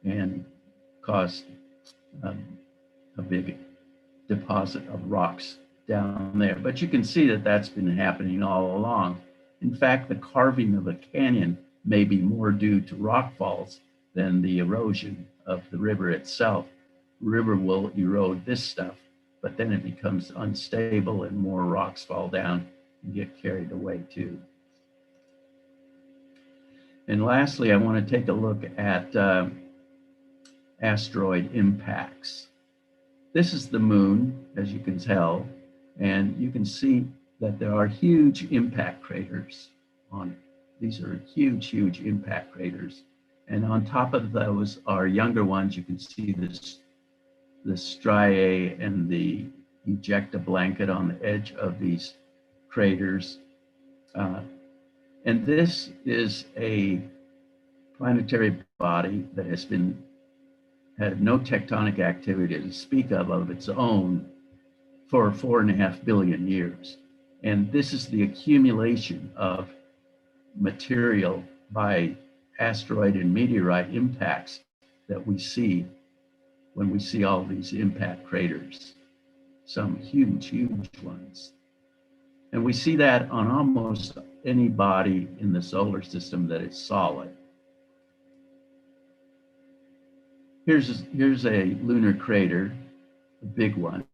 and caused a big deposit of rocks down there. But you can see that that's been happening all along. In fact, the carving of the canyon may be more due to rock falls than the erosion of the river itself. The river will erode this stuff, but then it becomes unstable and more rocks fall down and get carried away too. And lastly, I want to take a look at asteroid impacts. This is the moon, as you can tell, and you can see that there are huge impact craters on it. These are huge, huge impact craters. And on top of those are younger ones. You can see the striae and the ejecta blanket on the edge of these craters. And this is a planetary body that has had no tectonic activity to speak of its own for 4.5 billion years. And this is the accumulation of material by asteroid and meteorite impacts that we see when we see all these impact craters, some huge, huge ones. And we see that on almost any body in the solar system that is solid. Here's a lunar crater, a big one.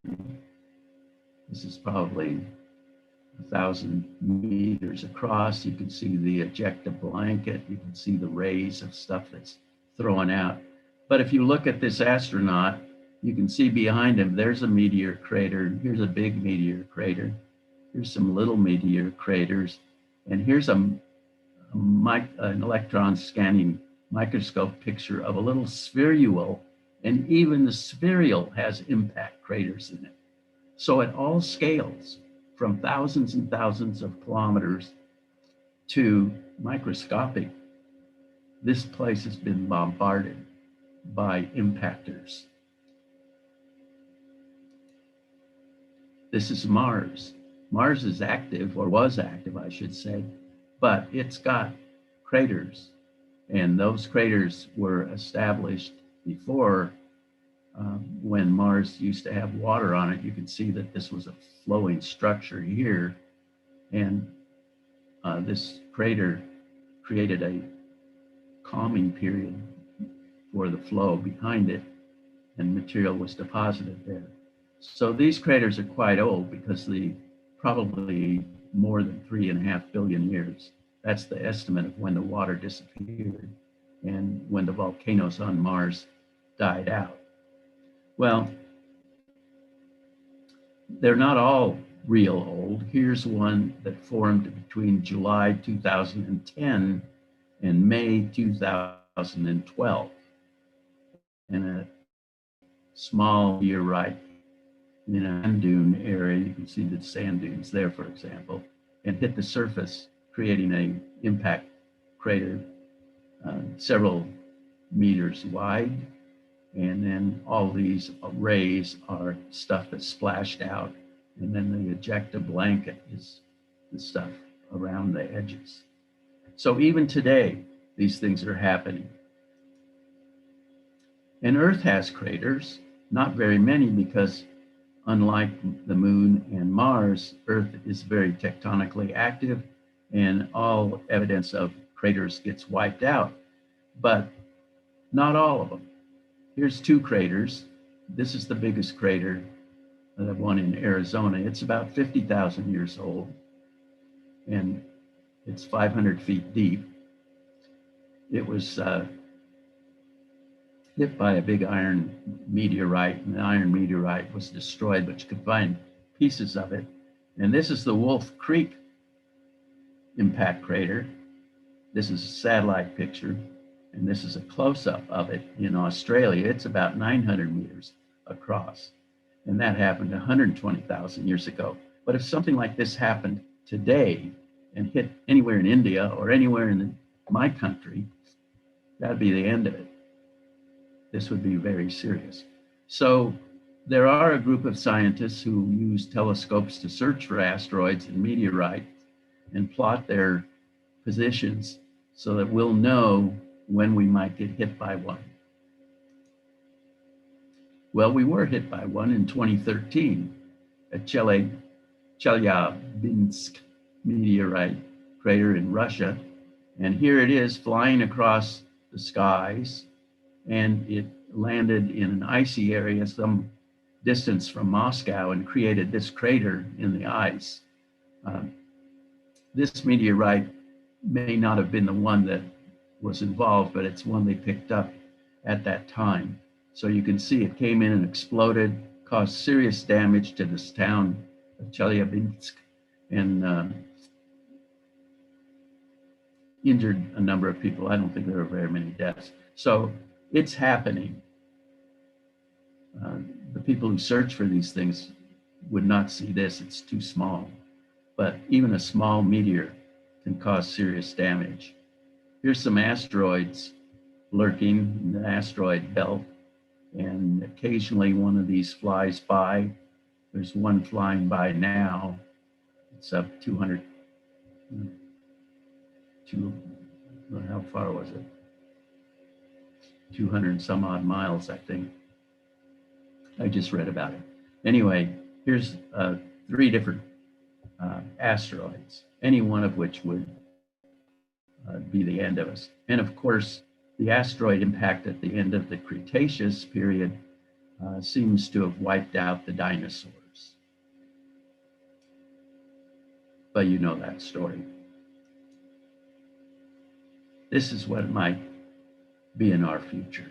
This is probably 1,000 meters across. You can see the ejecta blanket. You can see the rays of stuff that's thrown out. But if you look at this astronaut, you can see behind him, there's a meteor crater. Here's a big meteor crater. Here's some little meteor craters. And here's an electron scanning microscope picture of a little spherule. And even the spherule has impact craters in it. So at all scales, from thousands and thousands of kilometers to microscopic, this place has been bombarded by impactors. This is Mars. Mars is active, or was active, I should say, but it's got craters. And those craters were established before when Mars used to have water on it. You can see that this was a flowing structure here. And this crater created a calming period for the flow behind it, and material was deposited there. So these craters are quite old because probably more than 3.5 billion years. That's the estimate of when the water disappeared and when the volcanoes on Mars died out. Well, they're not all real old. Here's one that formed between July 2010 and May 2012. And a small meteorite in a sand dune area, you can see the sand dunes there, for example, and hit the surface, creating an impact crater several meters wide. And then all these rays are stuff that's splashed out. And then the ejecta blanket is the stuff around the edges. So even today, these things are happening. And Earth has craters, not very many, because unlike the Moon and Mars, Earth is very tectonically active, and all evidence of craters gets wiped out, but not all of them. Here's 2 craters. This is the biggest crater, the one in Arizona. It's about 50,000 years old, and it's 500 feet deep. It was hit by a big iron meteorite, and the iron meteorite was destroyed, but you could find pieces of it. And this is the Wolf Creek impact crater. This is a satellite picture, and this is a close-up of it in Australia. It's about 900 meters across, and that happened 120,000 years ago. But if something like this happened today and hit anywhere in India or anywhere in my country, that'd be the end of it. This would be very serious. So there are a group of scientists who use telescopes to search for asteroids and meteorites and plot their positions so that we'll know when we might get hit by one. Well, we were hit by one in 2013 at Chelyabinsk meteorite crater in Russia. And here it is flying across the skies, and it landed in an icy area some distance from Moscow and created this crater in the ice. This meteorite may not have been the one that was involved, but it's one they picked up at that time. So you can see it came in and exploded, caused serious damage to this town of Chelyabinsk, and injured a number of people. I don't think there were very many deaths. So it's happening. The people who search for these things would not see this, it's too small. But even a small meteor can cause serious damage. Here's some asteroids lurking in the asteroid belt, and occasionally one of these flies by. There's one flying by now. It's up 200, how far was it? 200 and some odd miles, I think. I just read about it. Anyway, here's 3 different asteroids, any one of which would be the end of us. And of course, the asteroid impact at the end of the Cretaceous period seems to have wiped out the dinosaurs. but you know that story. This is what might be in our future.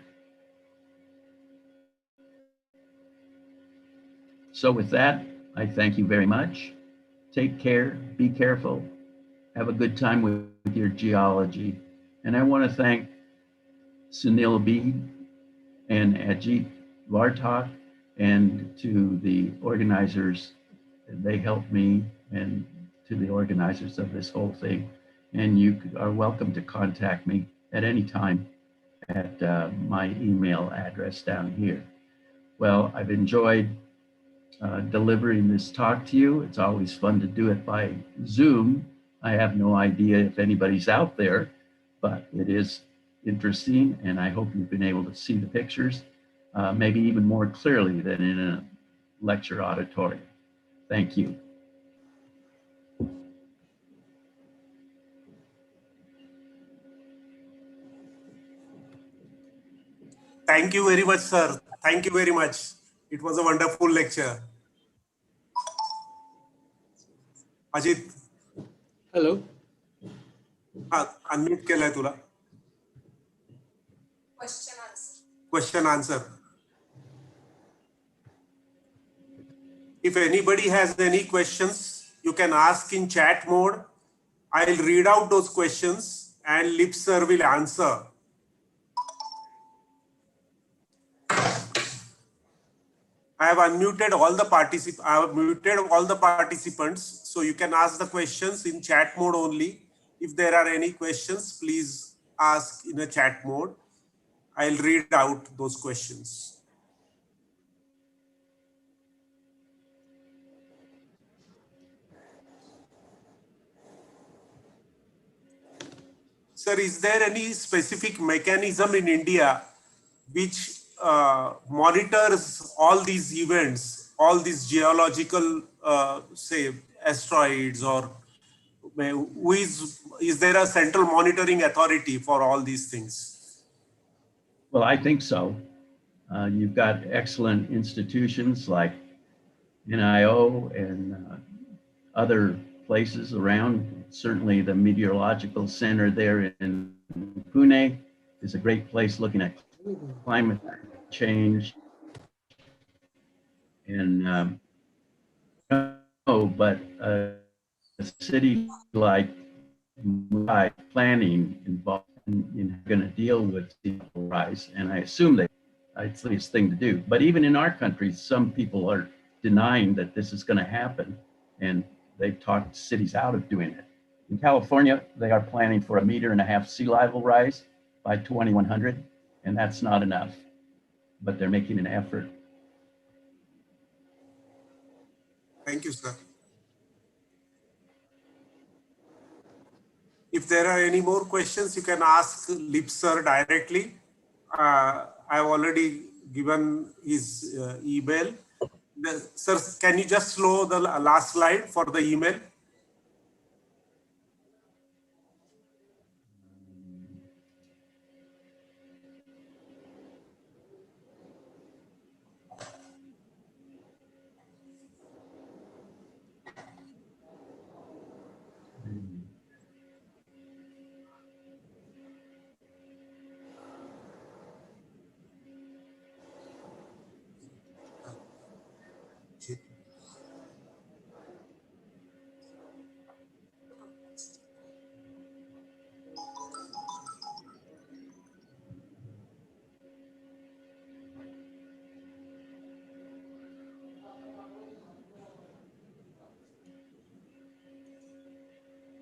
So with that, I thank you very much. Take care, be careful, have a good time with your geology. And I want to thank Sunil B and Ajit Vartak, and to the organizers. They helped me, and to the organizers of this whole thing. And you are welcome to contact me at any time at my email address down here. Well, I've enjoyed delivering this talk to you. It's always fun to do it by Zoom. I have no idea if anybody's out there, but it is interesting, and I hope you've been able to see the pictures, maybe even more clearly than in a lecture auditorium. Thank you. Thank you very much, sir. Thank you very much. It was a wonderful lecture. Ajit, Hello. unmute केलाय तुला. Question answer. If anybody has any questions, you can ask in chat mode. I'll read out those questions and Lipps sir will answer. I have unmuted all the participants. I have muted all the participants, so you can ask the questions in chat mode only. If there are any questions, please ask in a chat mode. I'll read out those questions. Sir, is there any specific mechanism in India which monitors all these events, all these geological, say, asteroids, or is there a central monitoring authority for all these things? Well, I think so. You've got excellent institutions like NIO and other places around. Certainly the meteorological center there in Pune is a great place looking at climate change. And but a city like Mumbai planning involved in going to deal with sea level rise, and I assume it's the easiest thing to do. But even in our country, some people are denying that this is going to happen, and they've talked cities out of doing it. In California, they are planning for 1.5 meters sea level rise by 2100, and that's not enough, but they're making an effort. Thank you, sir. If there are any more questions, you can ask Lipps sir directly. I've already given his email. Sir, can you just show the last slide for the email?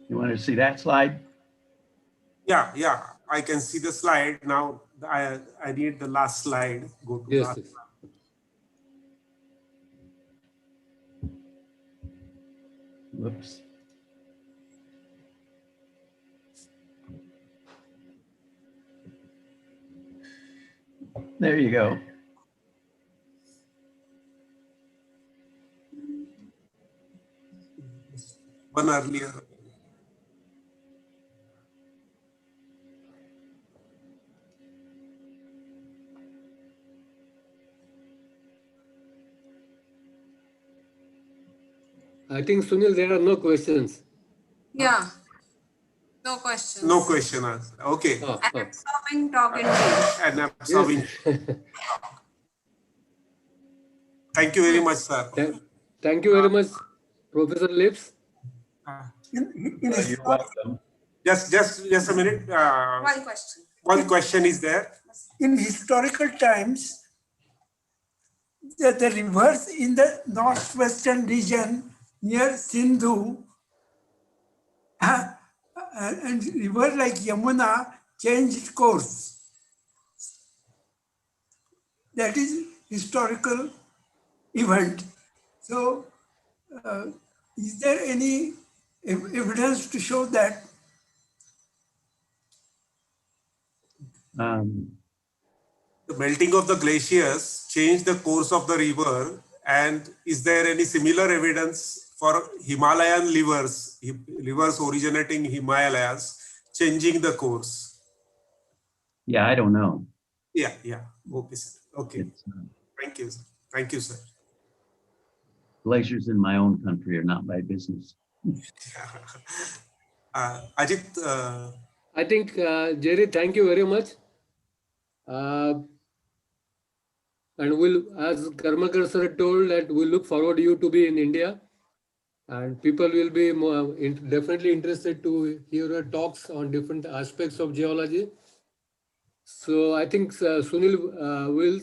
You want to see that slide? Yeah, I can see the slide now. I need the last slide. Go to Yes, last. yes. Whoops. There you go. One earlier. I think, Sunil, there are no questions. Yeah. No questions. No question answer. Okay. An absorbing talk indeed. And absorbing. Yes. Thank you very much, sir. Thank you very much, Professor Lipps. You're welcome. Just a minute. One question. One question is there. In historical times, the rivers in the northwestern region near Sindhu and river like Yamuna changed course. That is historical event. So, is there any evidence to show that? The melting of the glaciers changed the course of the river, and is there any similar evidence for Himalayan rivers originating in Himalayas changing the course? Yeah, I don't know. Yeah. Okay, sir. Okay. Thank you, sir. Thank you, sir. Glaciers in my own country are not my business. Ajit. I think, Jerry, thank you very much. And we'll, as Karmakar sir told, that we look forward to you to be in India, and people will be definitely interested to hear your talks on different aspects of geology. So I think Sunil will.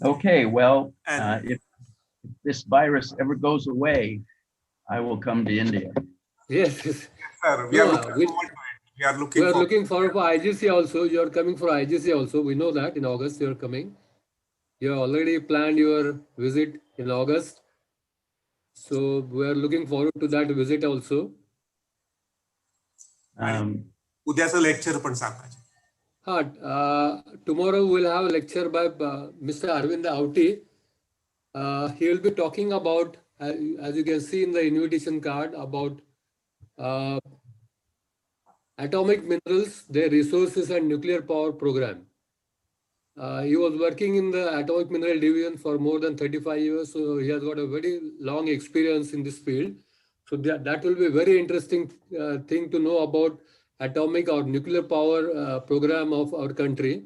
Okay, well, if this virus ever goes away, I will come to India. Yes. Sir, we are looking forward to it. We are looking forward for IGC also. You are coming for IGC also. We know that in August you are coming. You have already planned your visit in August. So we are looking forward to that visit also. Udyaचं lecture पण सांगा. Tomorrow we'll have a lecture by Mr. Arvind Auti. He will be talking about, as you can see in the invitation card, about atomic minerals, their resources and nuclear power program. He was working in the atomic mineral division for more than 35 years. So he has got a very long experience in this field. So that will be a very interesting thing to know about atomic or nuclear power program of our country.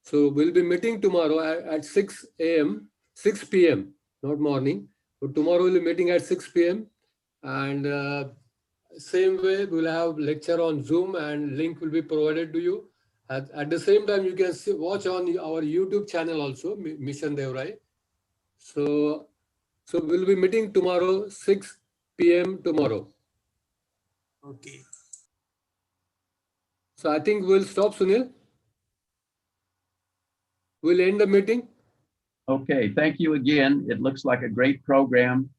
So we'll be meeting tomorrow at 6 p.m., not morning. So tomorrow we'll be meeting at 6 p.m. And same way, we'll have lecture on Zoom and link will be provided to you. At the same time, you can watch on our YouTube channel also, Mission Devrai. So we'll be meeting tomorrow, 6 p.m. tomorrow. Okay. So I think we'll stop, Sunil. We'll end the meeting. Okay, thank you again. It looks like a great program.